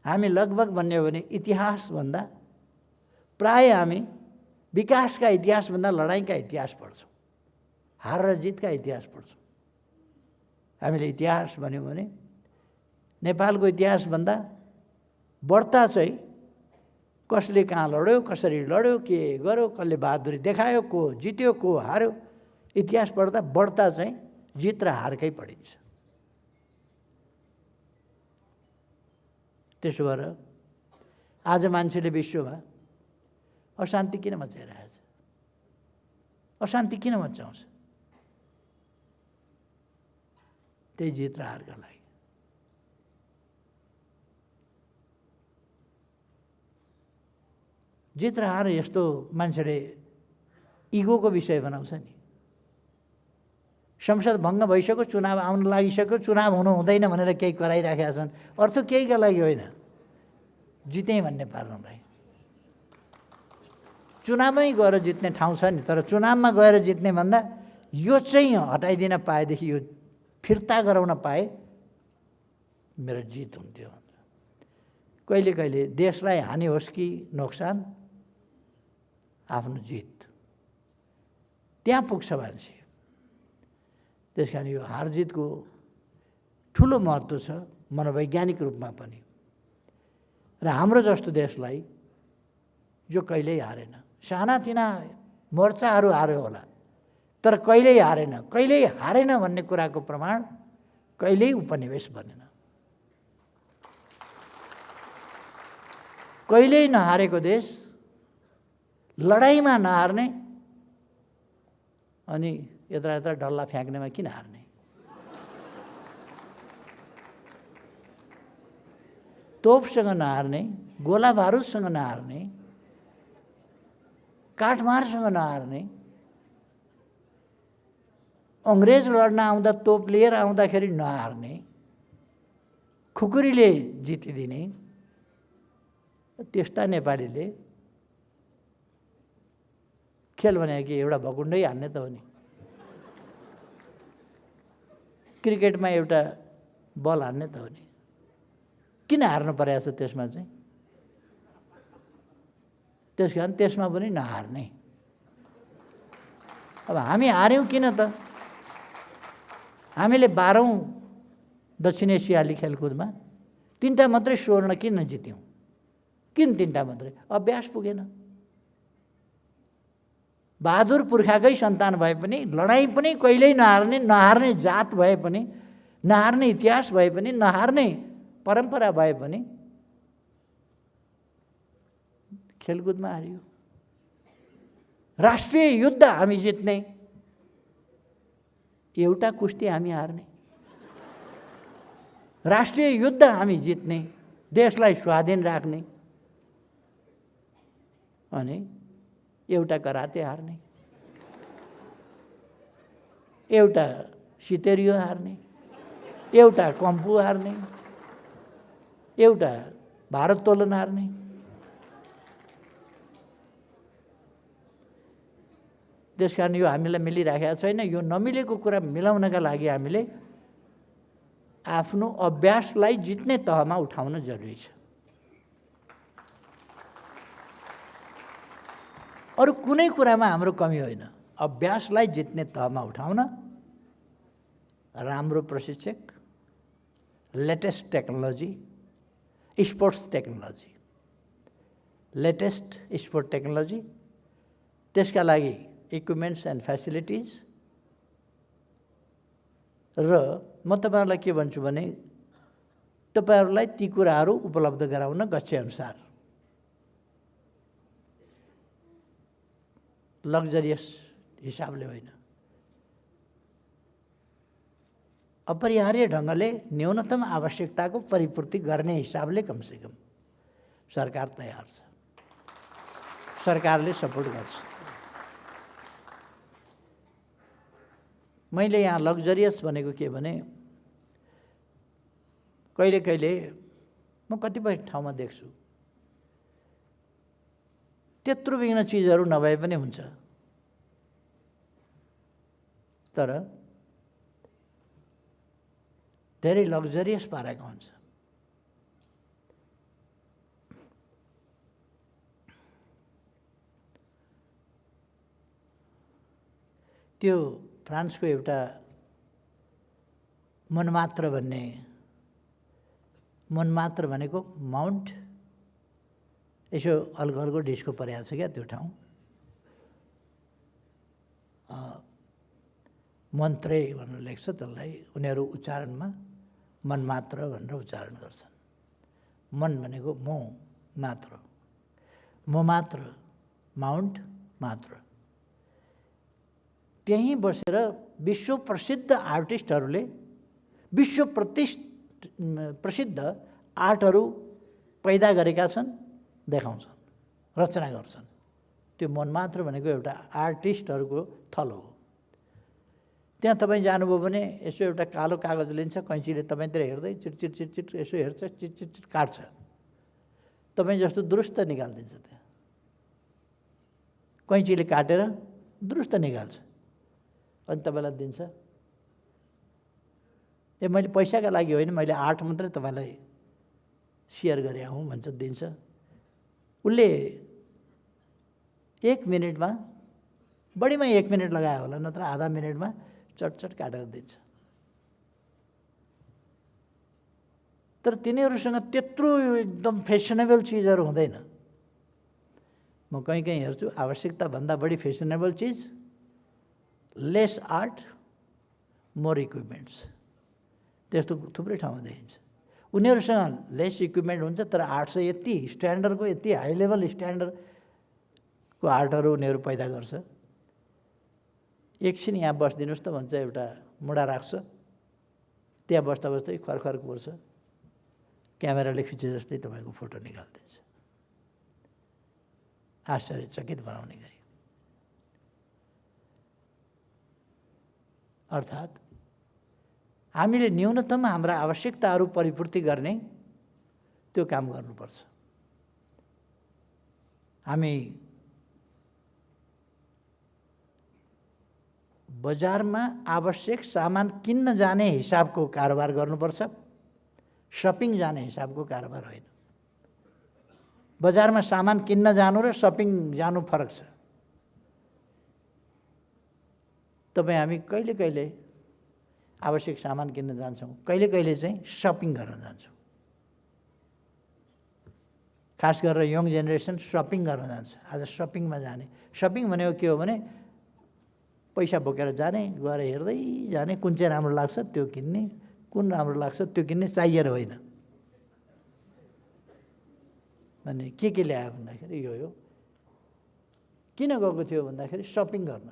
हामी लगभग भन्ने हो भने इतिहासभन्दा प्राय हामी विकासका इतिहासभन्दा लडाइँका इतिहास पढ्छौँ, हार र जितका इतिहास पढ्छौँ। हामीले इतिहास भन्यौँ भने नेपालको इतिहासभन्दा बढ्ता चाहिँ कसले कहाँ लड्यो, कसरी लड्यो, के गर्यो, कसले बहादुरी देखायो, को जित्यो, को हार्यो, इतिहास पढ्दा बढ्ता चाहिँ जित र हारकै पढिन्छ। त्यसो भएर आज मान्छेले विश्वमा अशान्ति किन मचाइरहेछ? अशान्ति किन मचाउँछ? त्यही जित र हारका लागि। जित र हार यस्तो मान्छेले इगोको विषय बनाउँछ नि। संसद भङ्ग भइसक्यो, चुनाव आउन लागिसक्यो, चुनाव हुनु हुँदैन भनेर केही कराइराखेका छन्। अर्थ केहीका लागि होइन, जितेँ भन्ने पार्नलाई। चुनावमै गएर जित्ने ठाउँ छ नि, तर चुनावमा गएर जित्ने भन्दा यो चाहिँ हटाइदिन पाएदेखि, यो फिर्ता गराउन पाए मेरो जित हुन्थ्यो। कहिले कहिले देशलाई हानि होस् कि नोक्सान, आफ्नो जित त्यहाँ पुग्छ मान्छे। त्यस कारण यो हार जितको ठुलो महत्त्व छ मनोवैज्ञानिक रूपमा पनि। र हाम्रो जस्तो देशलाई जो कहिल्यै हारेन, सानातिना मोर्चाहरू हार्यो होला तर कहिल्यै हारेन, कहिल्यै हारेन भन्ने कुराको प्रमाण कहिल्यै उपनिवेश बनेन। कहिल्यै नहारेको देश, लडाइँमा नहार्ने, अनि यत्र यत्र डल्ला फ्याँक्नेमा किन हार्ने? तोपसँग नहार्ने, गोला बारुदसँग नहार्ने, काठमारसँग नहार्ने, अङ्ग्रेज लड्न आउँदा तोप लिएर आउँदाखेरि नहार्ने, खुकुरीले जितिदिने, त्यस्ता नेपालीले खेल भने कि एउटा भकुण्डै हान्ने त हो नि। क्रिकेटमा एउटा बल हान्ने त हो नि। किन हार्नु परेको छ त्यसमा चाहिँ? त्यस कारण त्यसमा पनि नहार्ने। अब हामी हार्यौँ किन त? हामीले 12औं दक्षिण एसियाली खेलकुदमा 3टा मात्रै स्वर्ण किन जित्यौँ? किन 3टा मात्रै? अभ्यास पुगेन। बहादुर पुर्खाकै सन्तान भए पनि, लडाइँ पनि कहिल्यै नहार्ने, नहार्ने जात भए पनि, नहार्ने इतिहास भए पनि, नहार्ने परम्परा भए पनि खेलकुदमा हारियो। राष्ट्रिय युद्ध हामी जित्ने, एउटा कुस्ती हामी हार्ने। राष्ट्रिय युद्ध हामी जित्ने, देशलाई स्वाधीन राख्ने, अनि एउटा कराते हार्ने, एउटा सितेरियो हार्ने, एउटा कम्पू हार्ने, एउटा भारोत्तोलन हार्ने। त्यसकारण यो हामीलाई मिलिराखेको छैन। यो नमिलेको कुरा मिलाउनका लागि हामीले आफ्नो अभ्यासलाई जित्ने तहमा उठाउन जरुरी छ। अरू कुनै कुरामा हाम्रो कमी होइन। अभ्यासलाई जित्ने तहमा उठाउन राम्रो प्रशिक्षक, latest technology, sports technology, latest sport technology, त्यसका लागि इक्विपमेन्ट्स एन्ड फेसिलिटिज। र म तपाईहरुलाई के भन्छु भने तपाईहरुलाई ती कुराहरू उपलब्ध गराउन गच्छेअनुसार लग्जरियस हिसाबले होइन, अपरिहार्य ढङ्गले न्यूनतम आवश्यकताको परिपूर्ति गर्ने हिसाबले कमसेकम सरकार तयार छ, सरकारले सपोर्ट गर्छ। मैले यहाँ लग्जरियस भनेको के भने कहिले कहिले म कतिपय ठाउँमा देख्छु त्यत्रो बिघ्न चिजहरू नभए पनि हुन्छ, तर धेरै लग्जरियस पारेको हुन्छ। त्यो फ्रान्सको एउटा मनमात्र भनेको माउन्ट, यसो अलगलको डिस्को परेको छ क्या त्यो ठाउँ। मन्त्रे भनेर लेख्छ, त्यसलाई उनीहरू उच्चारणमा मन मात्र भनेर उच्चारण गर्छन्। मन भनेको म मात्र, म मात्र, माउन्ट मात्र। त्यहीँ बसेर विश्व प्रसिद्ध आर्टिस्टहरूले विश्व प्रसिद्ध आर्टहरू पैदा गरेका छन्, देखाउँछन्, रचना गर्छन्। त्यो मन मात्र भनेको एउटा आर्टिस्टहरूको थलो हो। त्यहाँ तपाईँ जानुभयो भने यसो एउटा कालो कागज लिन्छ, कैँचीले तपाईँतिर हेर्दै चिटचिट चिटचिट यसो हेर्छ, चिटचिट चिट काट्छ, तपाईँ जस्तो दुरुस्त निकालिदिन्छ। त्यहाँ कैँचीले काटेर दुरुस्त निकाल्छ, अनि तपाईँलाई दिन्छ। ए मैले पैसाका लागि होइन, मैले आर्ट मात्रै तपाईँलाई सेयर गरे हुँ भन्छ, दिन्छ। उसले 1 मिनटमा, बढीमा 1 मिनट लगायो होला, नत्र आधा मिनटमा चटचट काटेर दिन्छ। तर तिनीहरूसँग त्यत्रो एकदम फेसनेबल चिजहरू हुँदैन। म कहीँ कहीँ हेर्छु आवश्यकताभन्दा बढी फेसनेबल चिज, लेस आर्ट मोर इक्विपमेन्ट्स, त्यस्तो थुप्रै ठाउँमा देखिन्छ। उनीहरूसँग लेस इक्विपमेन्ट हुन्छ, तर आर्ट चाहिँ यति स्ट्यान्डर्डको, यति हाई लेभल स्ट्यान्डर्डको आर्टहरू उनीहरू पैदा गर्छ। एकछिन यहाँ बसिदिनुहोस् त भन्छ, एउटा मुढा राख्छ, त्यहाँ बस्दा बस्दै खरखर पर्छ, क्यामेराले खिचे जस्तै तपाईँको फोटो निकालिदिन्छ, आश्चर्यचकित बनाउने गरी। अर्थात् हामीले न्यूनतम हाम्रा आवश्यकताहरू परिपूर्ति गर्ने त्यो काम गर्नुपर्छ। हामी बजारमा आवश्यक सामान किन्न जाने हिसाबको कारोबार गर्नुपर्छ, सपिङ जाने हिसाबको कारोबार होइन। बजारमा सामान किन्न जानु र सपिङ जानु फरक छ। तपाईँ हामी कहिले कहिले आवश्यक सामान किन्न जान्छौँ, कहिले कहिले चाहिँ सपिङ गर्न जान्छौँ। खास गरेर यङ जेनेरेसन सपिङ गर्न जान्छ। आज सपिङमा जाने, सपिङ भनेको के हो भने पैसा बोकेर जाने, गएर हेर्दै जाने, कुन चाहिँ राम्रो लाग्छ त्यो किन्ने, कुन राम्रो लाग्छ त्यो किन्ने, चाहिएर होइन। भने के ल्यायो भन्दाखेरि यो किन गएको थियो भन्दाखेरि सपिङ गर्न,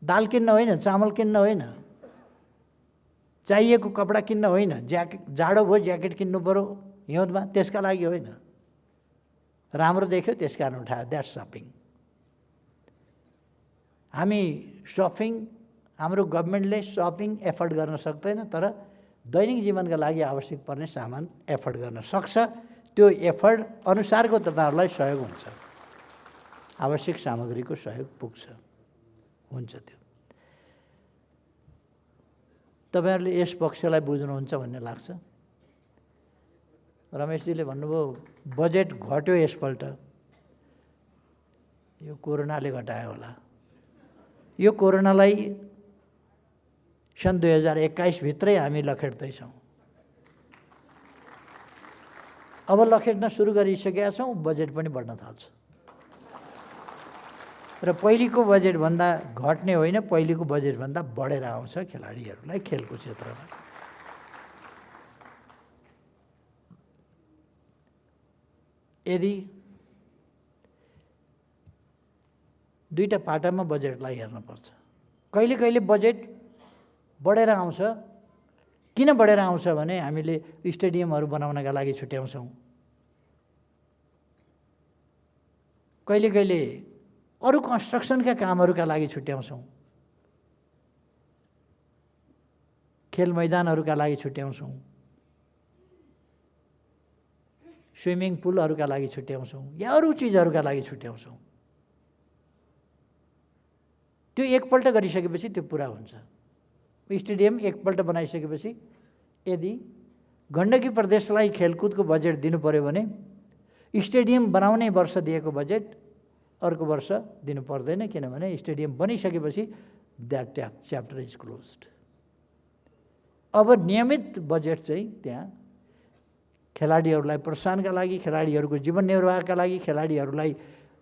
दाल किन्न होइन, चामल किन्न होइन, चाहिएको कपडा किन्न होइन, ज्याकेट जाडो भयो ज्याकेट किन्नु पऱ्यो हिउँदमा, त्यसका लागि होइन, राम्रो देख्यो त्यस कारण उठायो, द्याट्स सपिङ। हामी सपिङ, हाम्रो गभर्मेन्टले सपिङ एफोर्ड गर्न सक्दैन, तर दैनिक जीवनका लागि आवश्यक पर्ने सामान एफोर्ड गर्न सक्छ। त्यो एफोर्ड अनुसारको तपाईँहरूलाई सहयोग हुन्छ, आवश्यक सामग्रीको सहयोग पुग्छ, हुन्छ। त्यो तपाईँहरूले यस पक्षलाई बुझ्नुहुन्छ भन्ने लाग्छ। रमेशजीले भन्नुभयो बजेट घट्यो यसपल्ट, यो कोरोनाले घटायो होला। यो कोरोनालाई सन् 2021 भित्रै हामी लखेट्दैछौँ। अब लखेट्न सुरु गरिसकेका छौँ, बजेट पनि बढ्न थाल्छ। र पहिलेको बजेटभन्दा घट्ने होइन, पहिलेको बजेटभन्दा बढेर आउँछ खेलाडीहरूलाई खेलको क्षेत्रमा। यदि दुईटा पाटामा बजेटलाई हेर्नुपर्छ। कहिले कहिले बजेट बढेर आउँछ। किन बढेर आउँछ भने हामीले स्टेडियमहरू बनाउनका लागि छुट्याउँछौँ, कहिले कहिले अरू कन्स्ट्रक्सनका कामहरूका लागि छुट्याउँछौँ, खेल मैदानहरूका लागि छुट्याउँछौँ, स्विमिङ पुलहरूका लागि छुट्याउँछौँ, या अरू चिजहरूका लागि छुट्याउँछौँ। त्यो एकपल्ट गरिसकेपछि त्यो पुरा हुन्छ। स्टेडियम एकपल्ट बनाइसकेपछि यदि गण्डकी प्रदेशलाई खेलकुदको बजेट दिनु पर्यो भने स्टेडियम बनाउने वर्ष दिएको बजेट अर्को वर्ष दिनु पर्दैन, किनभने स्टेडियम बनिसकेपछि द्याट च्याप्टर इज क्लोज्ड। अब नियमित बजेट चाहिँ त्यहाँ खेलाडीहरूलाई प्रोत्साहनका लागि, खेलाडीहरूको जीवन निर्वाहका लागि, खेलाडीहरूलाई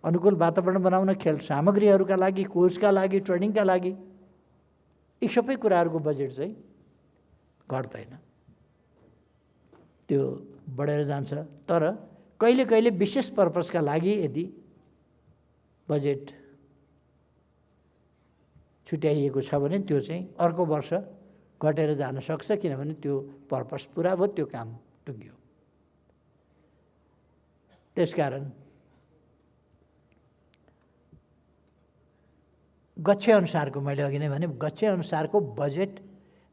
अनुकूल वातावरण बनाउन, खेल सामग्रीहरूका लागि, कोचका लागि, ट्रेनिङका लागि यी सबै कुराहरूको बजेट चाहिँ घट्दैन, त्यो बढेर जान्छ। तर कहिले कहिले विशेष पर्पसका लागि यदि बजेट छुट्याइएको छ भने त्यो चाहिँ अर्को वर्ष घटेर जान सक्छ, किनभने त्यो पर्पस पुरा भयो, त्यो काम टुङ्ग्यो। त्यसकारण गच्छे अनुसारको, मैले अघि नै भने गच्छे अनुसारको बजेट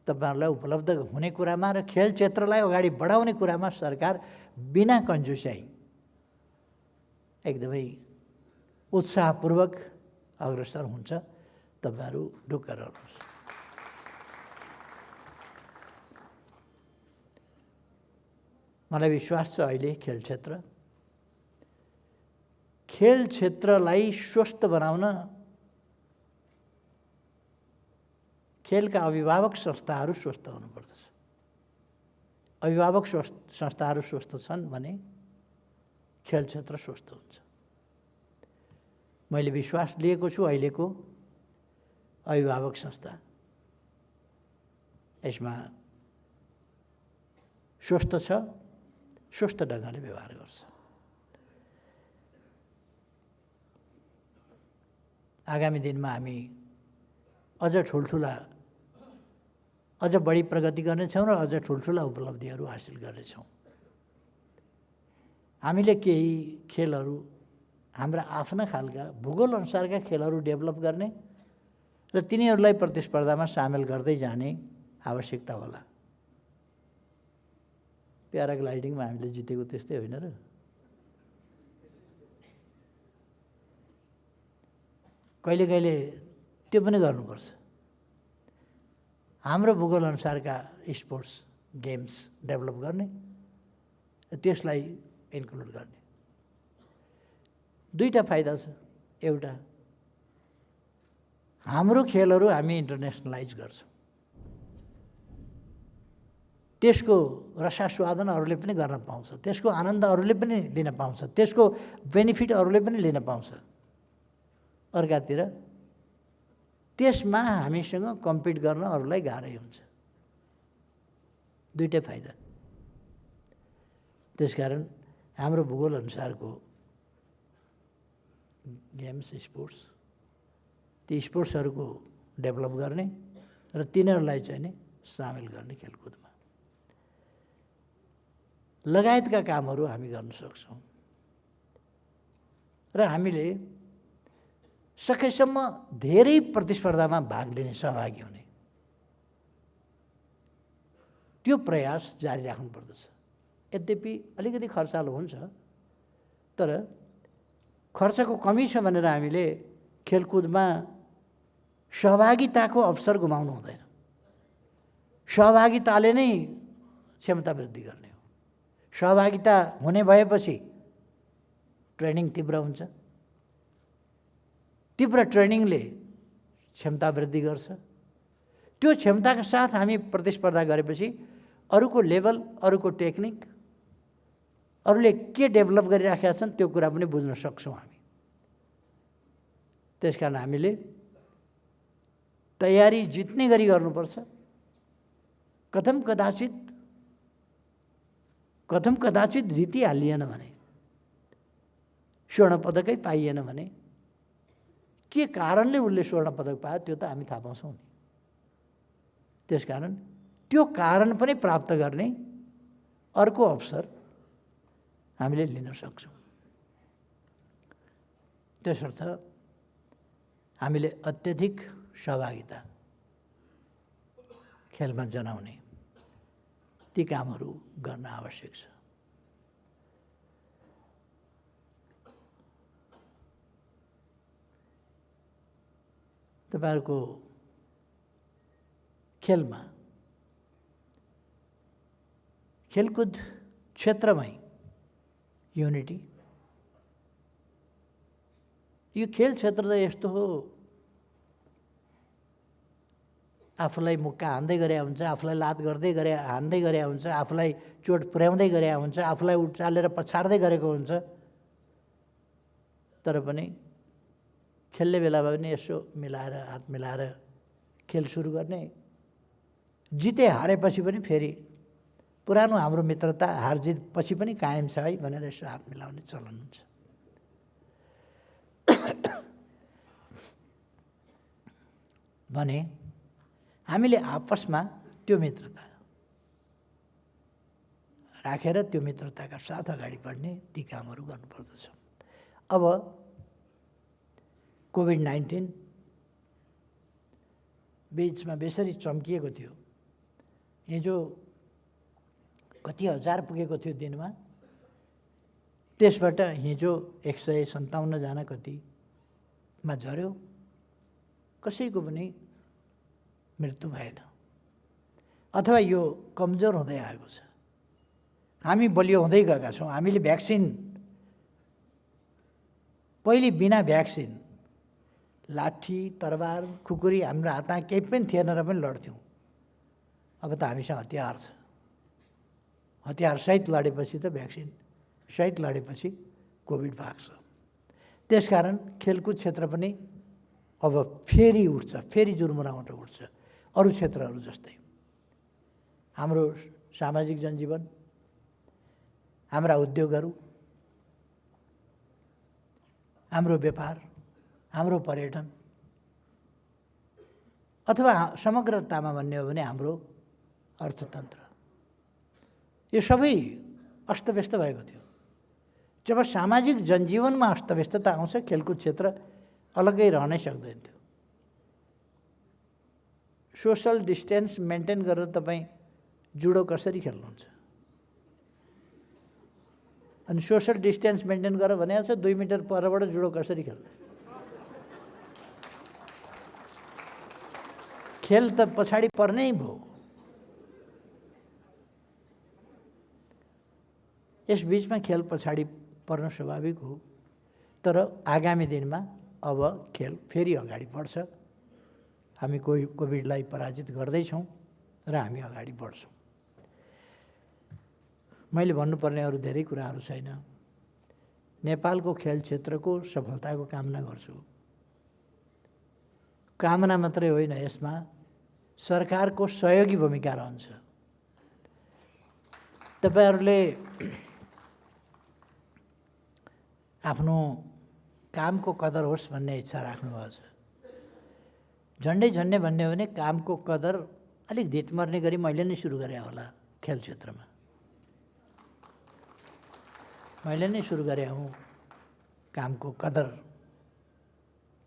तपाईँहरूलाई उपलब्ध हुने कुरामा र खेल क्षेत्रलाई अगाडि बढाउने कुरामा सरकार बिना कन्जुस्याइ एकदमै उत्साहपूर्वक अग्रसर हुन्छ। तपाईँहरू ढुक्क रहनुहोस्। मलाई विश्वास छ अहिले खेल क्षेत्रलाई स्वस्थ बनाउन खेलका अभिभावक संस्थाहरू स्वस्थ हुनुपर्दछ। अभिभावक संस्थाहरू स्वस्थ छन् भने खेल क्षेत्र स्वस्थ हुन्छ। मैले विश्वास लिएको छु अहिलेको अभिभावक संस्था यसमा स्वस्थ छ, स्वस्थ ढङ्गले व्यवहार गर्छ। आगामी दिनमा हामी अझ ठुल्ठुला, अझ बढी प्रगति गर्नेछौँ र अझ ठुल्ठुला उपलब्धिहरू हासिल गर्नेछौँ। हामीले केही खेलहरू हाम्रा आफ्ना खालका भूगोल अनुसारका खेलहरू डेभलप गर्ने र तिनीहरूलाई प्रतिस्पर्धामा सामेल गर्दै जाने आवश्यकता होला। प्याराग्लाइडिङमा हामीले जितेको त्यस्तै होइन र? कहिले कहिले त्यो पनि गर्नुपर्छ। हाम्रो भूगोल अनुसारका स्पोर्ट्स गेम्स डेभलप गर्ने, त्यसलाई इन्क्लुड गर्ने। दुईटा फाइदा छ। एउटा, हाम्रो खेलहरू हामी इन्टरनेसनलाइज गर्छौँ, त्यसको रसास्वादन अरूले पनि गर्न पाउँछ, त्यसको आनन्द अरूले पनि लिन पाउँछ, त्यसको बेनिफिट अरूले पनि लिन पाउँछ। अर्कातिर त्यसमा हामीसँग कम्पिट गर्न अरूलाई गाह्रै हुन्छ। दुईटै फाइदा। त्यसकारण हाम्रो भूगोल अनुसारको गेम्स, स्पोर्ट्स, ती स्पोर्ट्सहरूको डेभलप गर्ने र तिनीहरूलाई चाहिँ नि सामेल गर्ने खेलकुदमा लगायतका कामहरू हामी गर्न सक्छौँ। र हामीले सकेसम्म धेरै प्रतिस्पर्धामा भाग लिने, सहभागी हुने त्यो प्रयास जारी राख्नुपर्दछ। यद्यपि अलिकति खर्चालो हुन्छ, तर खर्चको कमी छ भनेर हामीले खेलकुदमा सहभागिताको अवसर गुमाउनु हुँदैन। सहभागिताले नै क्षमता वृद्धि गर्ने हो। सहभागिता हुने भएपछि ट्रेनिङ तीव्र हुन्छ। तीव्र ट्रेनिङले क्षमता वृद्धि गर्छ। त्यो क्षमताका साथ हामी प्रतिस्पर्धा गरेपछि अरूको लेभल, अरूको टेक्निक, अरूले के डेभलप गरिराखेका छन् त्यो कुरा पनि बुझ्न सक्छौँ हामी। त्यसकारण हामीले तयारी जित्ने गरी गर्नुपर्छ। कथम कदाचित जितिहालिएन भने, स्वर्ण पदकै पाइएन भने के कारणले उसले स्वर्ण पदक पायो त्यो त हामी थाहा पाउँछौँ नि। त्यसकारण त्यो कारण पनि प्राप्त गर्ने अर्को अवसर हामीले लिन सक्छौँ। त्यसर्थ हामीले अत्यधिक सहभागिता खेलमा जनाउने ती कामहरू गर्न आवश्यक छ। तपाईँहरूको खेलमा, खेलकुद क्षेत्रमै युनिटी, यो खेल क्षेत्र त यस्तो हो, आफूलाई मुक्का हान्दै गरे हुन्छ, आफूलाई लात गर्दै गरे हान्दै गरे हुन्छ, आफूलाई चोट पुर्याउँदै गरे हुन्छ, आफूलाई उचालेर पछाड्दै गरेको हुन्छ। तर पनि खेल्ने बेलामा पनि यसो मिलाएर, हात मिलाएर खेल सुरु गर्ने, जिते हारेपछि पनि फेरि पुरानो हाम्रो मित्रता हारजित पछि पनि कायम छ है भनेर यसो हात मिलाउने चलन हुन्छ। भने हामीले आपसमा त्यो मित्रता राखेर त्यो मित्रताका साथ अगाडि बढ्ने ती कामहरू गर्नुपर्दछ। अब कोभिड-19 बीचमा बेसरी चम्किएको थियो, हिजो कति हजार पुगेको थियो दिनमा, त्यसबाट हिजो 157 जना कतिमा झर्यो, कसैको पनि मृत्यु भएन अथवा यो कमजोर हुँदै आएको छ। हामी बलियो हुँदै गएका छौँ। हामीले भ्याक्सिन पहिले बिना भ्याक्सिन लाठी तरबार खुकुरी हाम्रो हातमा केही पनि थिएन र पनि लड्थ्यौँ। अब त हामीसँग हतियार छ, हतियार सहित लडेपछि त भ्याक्सिन सहित लडेपछि कोभिड भाग्छ। त्यसकारण खेलकुद क्षेत्र पनि अब फेरि उठ्छ, फेरि जुर्मुराबाट उठ्छ अरू क्षेत्रहरू जस्तै। हाम्रो सामाजिक जनजीवन, हाम्रा उद्योगहरू, हाम्रो व्यापार, हाम्रो पर्यटन अथवा समग्रतामा भन्ने हो भने हाम्रो अर्थतन्त्र, यो सबै अस्तव्यस्त भएको थियो। जब सामाजिक जनजीवनमा अस्तव्यस्तता आउँछ, खेलकुद क्षेत्र अलग्गै रहनै सक्दैन थियो। सोसल डिस्टेन्स मेन्टेन गरेर तपाईँ जुडो कसरी खेल्नुहुन्छ? अनि सोसल डिस्टेन्स मेन्टेन गर भने 2 मिटर परबाट जुडो कसरी खेल्ने? खेल त पछाडि पर्नै भयो। यस बीचमा खेल पछाडि पर्न स्वाभाविक हो, तर आगामी दिनमा अब खेल फेरि अगाडि बढ्छ। हामी कोभिडलाई पराजित गर्दैछौँ र हामी अगाडि बढ्छौँ। मैले भन्नुपर्ने अरू धेरै कुराहरू छैन। नेपालको खेल क्षेत्रको सफलताको कामना गर्छु। कामना मात्रै होइन, यसमा सरकारको सहयोगी भूमिका रहन्छ। तपाईहरूले आफ्नो कामको कदर होस् भन्ने इच्छा राख्नुभएको छ। झन्डै भन्ने हो भने कामको कदर अलिक धित मर्ने गरी मैले नै सुरु गरेँ होला। खेल क्षेत्रमा मैले नै सुरु गरेँ हुँ कामको कदर,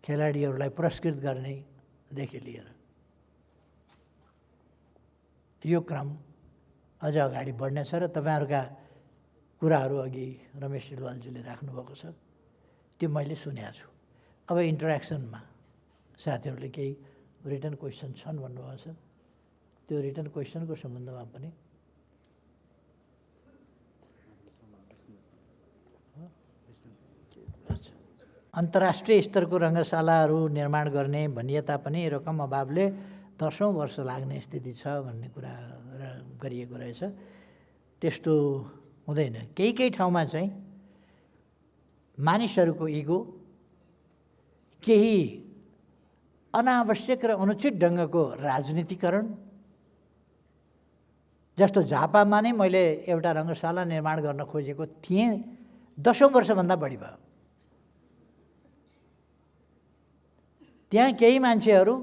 खेलाडीहरूलाई पुरस्कृत गर्नेदेखि लिएर यो क्रम अझ अगाडि बढ्नेछ र तपाईँहरूका कुराहरू अघि रमेश सिलवालजीले राख्नुभएको छ, त्यो मैले सुनेको छु। अब इन्टरेक्सनमा साथीहरूले केही रिटन क्वेसन छन् भन्नुभएको छ, त्यो रिटन क्वेसनको सम्बन्धमा पनि अन्तर्राष्ट्रिय स्तरको रङ्गशालाहरू निर्माण गर्ने भनिए तापनि रकम अभावले 10औं वर्ष लाग्ने स्थिति छ भन्ने कुरा गरिएको रहेछ। त्यस्तो हुँदैन। केही ठाउँमा चाहिँ मानिसहरूको इगो, केही अनावश्यक र अनुचित ढङ्गको राजनीतिकरण, जस्तो झापामा नै मैले एउटा रङ्गशाला निर्माण गर्न खोजेको थिएँ, 10औं वर्षभन्दा बढी भयो। त्यहाँ केही मान्छेहरू,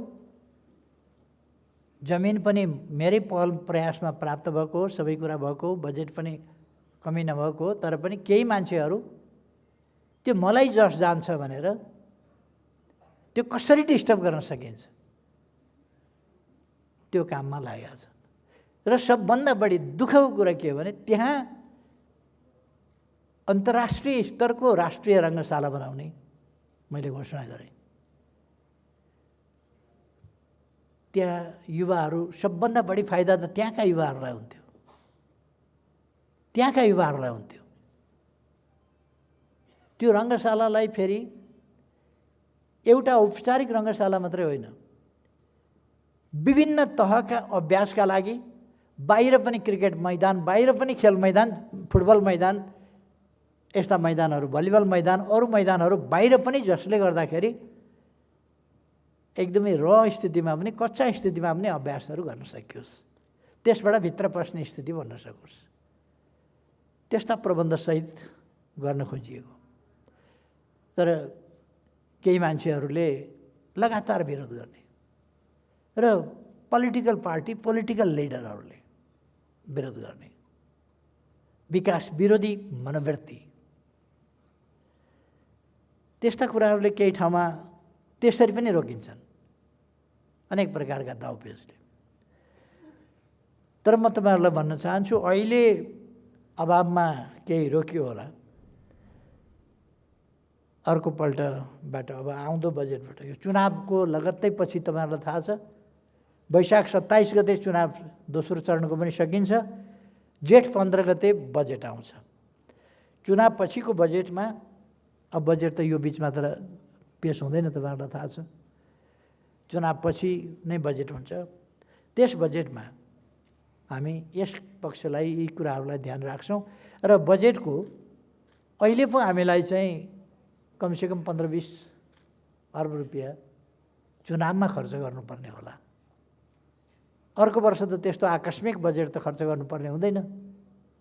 जमिन पनि मेरै पहल प्रयासमा प्राप्त भएको हो, सबै कुरा भएको हो, बजेट पनि कमी नभएको हो, तर पनि केही मान्छेहरू त्यो मलाई जस जान्छ भनेर त्यो कसरी डिस्टर्ब गर्न सकिन्छ त्यो काममा लागेका छन्। र सबभन्दा बढी दुःखको कुरा के हो भने त्यहाँ अन्तर्राष्ट्रिय स्तरको राष्ट्रिय रङ्गशाला बनाउने मैले घोषणा गरेँ। त्यहाँ युवाहरू, सबभन्दा बढी फाइदा त त्यहाँका युवाहरूलाई हुन्थ्यो, त्यहाँका युवाहरूलाई हुन्थ्यो। त्यो रङ्गशालालाई फेरि एउटा औपचारिक रङ्गशाला मात्रै होइन, विभिन्न तहका अभ्यासका लागि बाहिर पनि क्रिकेट मैदान, बाहिर पनि खेल मैदान, फुटबल मैदान, यस्ता मैदानहरू, भलिबल मैदान, अरू मैदानहरू बाहिर पनि, जसले गर्दाखेरि एकदमै र स्थितिमा पनि कच्चा स्थितिमा पनि अभ्यासहरू गर्न सकियोस्, त्यसबाट भित्र पस्ने स्थिति बन्न सकोस्, त्यस्ता प्रबन्धसहित गर्न खोजिएको। तर केही मान्छेहरूले लगातार विरोध गर्ने र पोलिटिकल पार्टी पोलिटिकल लिडरहरूले विरोध गर्ने, विकास विरोधी मनोवृत्ति, त्यस्ता कुराहरूले केही ठाउँमा त्यसरी पनि रोकिन्छन् अनेक प्रकारका दाउपेचले। तर म तपाईँहरूलाई भन्न चाहन्छु, अहिले अभावमा केही रोकियो होला, अर्कोपल्टबाट अब आउँदो बजेटबाट यो चुनावको लगत्तै पछि तपाईँहरूलाई थाहा छ वैशाख 27 गते चुनाव दोस्रो चरणको पनि सकिन्छ, जेठ 15 गते बजेट आउँछ। चुनाव पछिको बजेटमा, अब बजेट त यो बिचमा त पेस हुँदैन, तपाईँहरूलाई थाहा छ, चुनाव पछि नै बजेट हुन्छ। त्यस बजेटमा हामी यस पक्षलाई यी कुराहरूलाई ध्यान राख्छौँ र बजेटको अहिले पो हामीलाई चाहिँ कमसेकम 15-20 अर्ब रुपियाँ चुनावमा खर्च गर्नुपर्ने होला। अर्को वर्ष त त्यस्तो आकस्मिक बजेट त खर्च गर्नुपर्ने हुँदैन।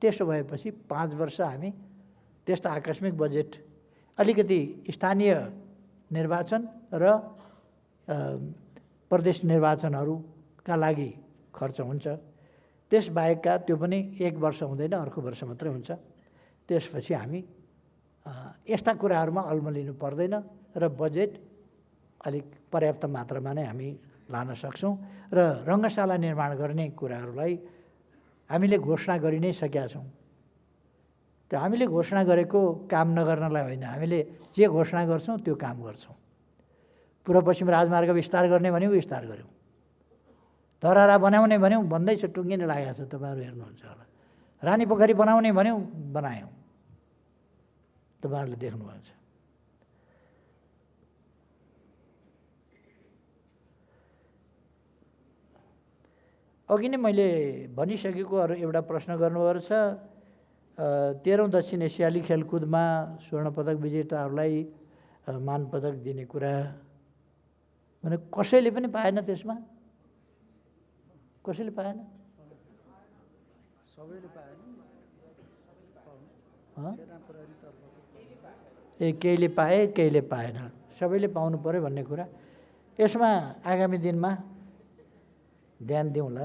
त्यसो भएपछि 5 वर्ष हामी त्यस्तो आकस्मिक बजेट, अलिकति स्थानीय निर्वाचन र प्रदेश निर्वाचनहरूका लागि खर्च हुन्छ, त्यसबाहेकका त्यो पनि 1 वर्ष हुँदैन, अर्को वर्ष मात्रै हुन्छ। त्यसपछि हामी यस्ता कुराहरूमा अल्मलिनु पर्दैन र बजेट अलिक पर्याप्त मात्रामा नै हामी लान सक्छौँ र रङ्गशाला निर्माण गर्ने कुराहरूलाई हामीले घोषणा गरि नै सकेका छौँ। त्यो हामीले घोषणा गरेको काम नगर्नलाई होइन, हामीले जे घोषणा गर्छौँ त्यो काम गर्छौँ। पूर्व पश्चिम राजमार्ग विस्तार गर्ने भन्यौँ, विस्तार गऱ्यौँ। धरहरा बनाउने भन्यौँ, बन्दैछ, टुङ्गिन लागेको छ, तपाईँहरू हेर्नुहुन्छ होला। रानी पोखरी बनाउने भन्यौँ, बनायौँ, तपाईँहरूले देख्नुभएको छ। अघि नै मैले भनिसकेको अरू एउटा प्रश्न गर्नुभएको छ, 13औं दक्षिण एसियाली खेलकुदमा स्वर्ण पदक विजेताहरूलाई मानपदक दिने कुरा भने कसैले पनि पाएन, त्यसमा कसैले पाएन, सबैले पाएन। केहीले पाए, केहीले पाएन, सबैले पाउनु पर्यो भन्ने कुरा। यसमा आगामी दिनमा ध्यान दिउँला।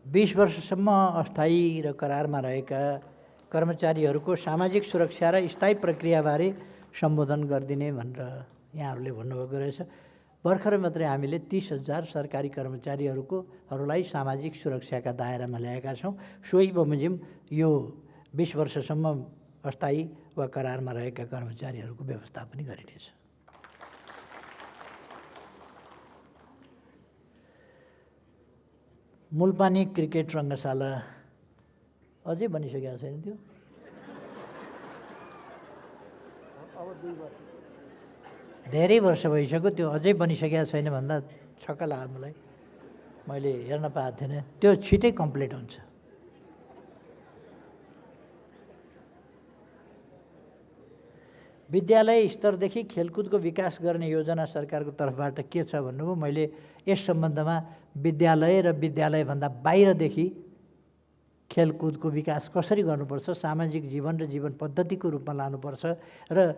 बीस वर्षसम्म अस्थायी र करारमा रहेका कर्मचारीहरूको सामाजिक सुरक्षा र स्थायी प्रक्रियाबारे सम्बोधन गरिदिने भनेर यहाँहरूले भन्नुभएको रहेछ। भर्खरै मात्रै हामीले 30,000 सरकारी कर्मचारीहरूलाई सामाजिक सुरक्षाका दायरामा ल्याएका छौँ। सोही बमोजिम यो 20 वर्षसम्म अस्थायी वा करारमा रहेका कर्मचारीहरूको व्यवस्था पनि गरिनेछ। मुलपानी क्रिकेट रङ्गशाला अझै बनिसकेको छैन, त्यो धेरै वर्ष भइसक्यो, त्यो अझै बनिसकेको छैन भन्दा छक्क लाग्यो मलाई। मैले हेर्न पाएको थिएन, त्यो छिटै कम्प्लिट हुन्छ। विद्यालय स्तरदेखि खेलकुदको विकास गर्ने योजना सरकारको तर्फबाट के छ भन्नुभयो। मैले यस सम्बन्धमा विद्यालय र विद्यालयभन्दा बाहिरदेखि खेलकुदको विकास कसरी गर्नुपर्छ, सामाजिक जीवन र जीवन पद्धतिको रूपमा लानुपर्छ र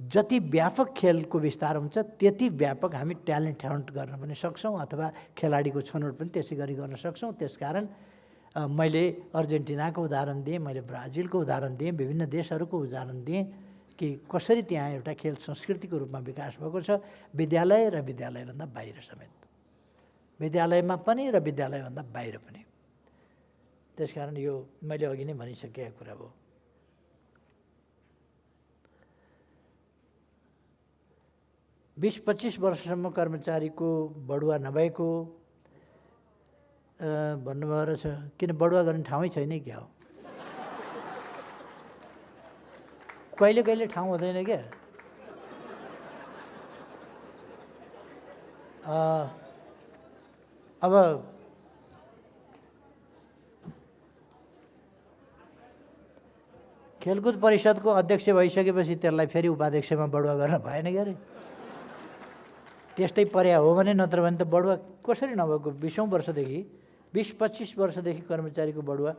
जति व्यापक खेलको विस्तार हुन्छ त्यति व्यापक हामी ट्यालेन्ट हन्ट गर्न पनि सक्छौँ अथवा खेलाडीको छनौट पनि त्यसै गरी गर्न सक्छौँ। त्यसकारण मैले अर्जेन्टिनाको उदाहरण दिएँ, मैले ब्राजिलको उदाहरण दिएँ, विभिन्न देशहरूको उदाहरण दिएँ कि कसरी त्यहाँ एउटा खेल संस्कृतिको रूपमा विकास भएको छ, विद्यालय र विद्यालयभन्दा बाहिर समेत, विद्यालयमा पनि र विद्यालयभन्दा बाहिर पनि। त्यसकारण यो मैले अघि नै भनिसकेको कुरा हो। बिस 25 वर्षसम्म कर्मचारीको बढुवा नभएको भन्नुभयो रहेछ। किन बढुवा गर्ने ठाउँै छैन क्या हो? कहिले कहिले ठाउँ हुँदैन क्या। अब खेलकुद परिषदको अध्यक्ष भइसकेपछि त्यसलाई फेरि उपाध्यक्षमा बढुवा गर्न भएन के अरे? त्यस्तै पर्या हो भने, नत्र भने त बढुवा कसरी नभएको? 20औं वर्षदेखि 20-25 वर्षदेखि कर्मचारीको बढुवा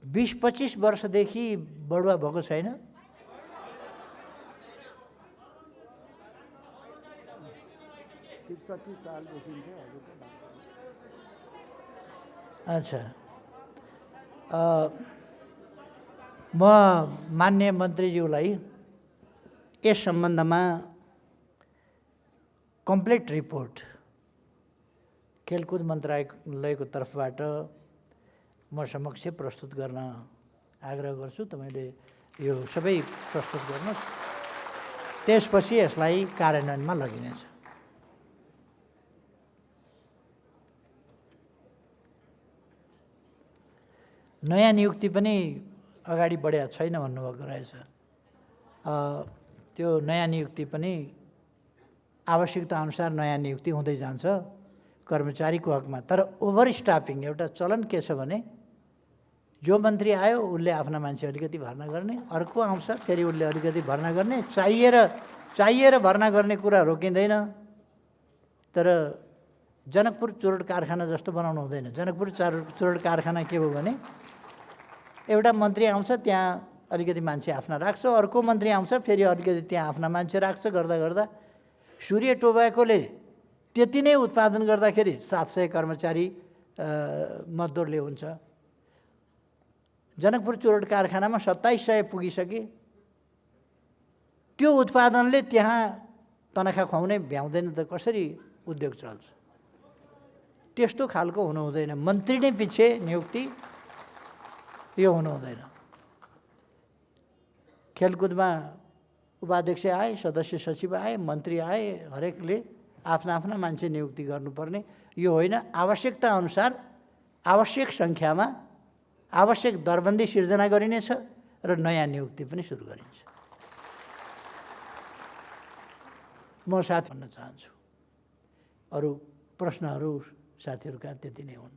20-25 वर्षदेखि बढुवा भएको छैन। अच्छा, म माननीय मन्त्रीज्यूलाई यस सम्बन्धमा कम्प्लिट रिपोर्ट खेलकुद मन्त्रालयको तर्फबाट म समक्ष प्रस्तुत गर्न आग्रह गर्छु। तपाईँले यो सबै प्रस्तुत गर्नुहोस्, त्यसपछि यसलाई कार्यान्वयनमा लगिनेछ। नयाँ नियुक्ति पनि अगाडि बढेको छैन भन्नुभएको रहेछ। त्यो नयाँ नियुक्ति पनि आवश्यकता अनुसार नयाँ नियुक्ति हुँदै जान्छ कर्मचारीको हकमा। तर ओभर स्टाफिङ एउटा चलन के छ भने, जो मन्त्री आयो उसले आफ्ना मान्छे अलिकति भर्ना गर्ने, अर्को आउँछ फेरि उसले अलिकति भर्ना गर्ने, चाहिएर भर्ना गर्ने कुरा रोकिँदैन। तर जनकपुर चुरोट कारखाना जस्तो बनाउनु हुँदैन। जनकपुर चुरोट कारखाना के हो भने, एउटा मन्त्री आउँछ त्यहाँ अलिकति मान्छे आफ्ना राख्छ, अर्को मन्त्री आउँछ फेरि अलिकति त्यहाँ आफ्ना मान्छे राख्छ, गर्दा गर्दा सूर्य टोब्याकोले त्यति नै उत्पादन गर्दाखेरि 700 कर्मचारी मजदुरले हुन्छ। जनकपुर चुरोट कारखानामा 2700 पुगिसके। त्यो उत्पादनले त्यहाँ तनखा खुवाउने भ्याउँदैन त कसरी उद्योग चल्छ? त्यस्तो खालको हुनु हुँदैन। मन्त्री नै पछि नियुक्ति यो हुनु हुँदैन। खेलकुदमा उपाध्यक्ष आए, सदस्य सचिव आए, मन्त्री आए, हरेकले आफ्ना आफ्ना मान्छे नियुक्ति गर्नुपर्ने यो होइन। आवश्यकता अनुसार आवश्यक सङ्ख्यामा आवश्यक दरबन्दी सिर्जना गरिनेछ र नयाँ नियुक्ति पनि सुरु गरिन्छ। म साथ भन्न चाहन्छु। अरू प्रश्नहरू साथीहरूका त्यति नै हुन्।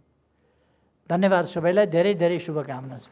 धन्यवाद सबैलाई, धेरै धेरै शुभकामना छ।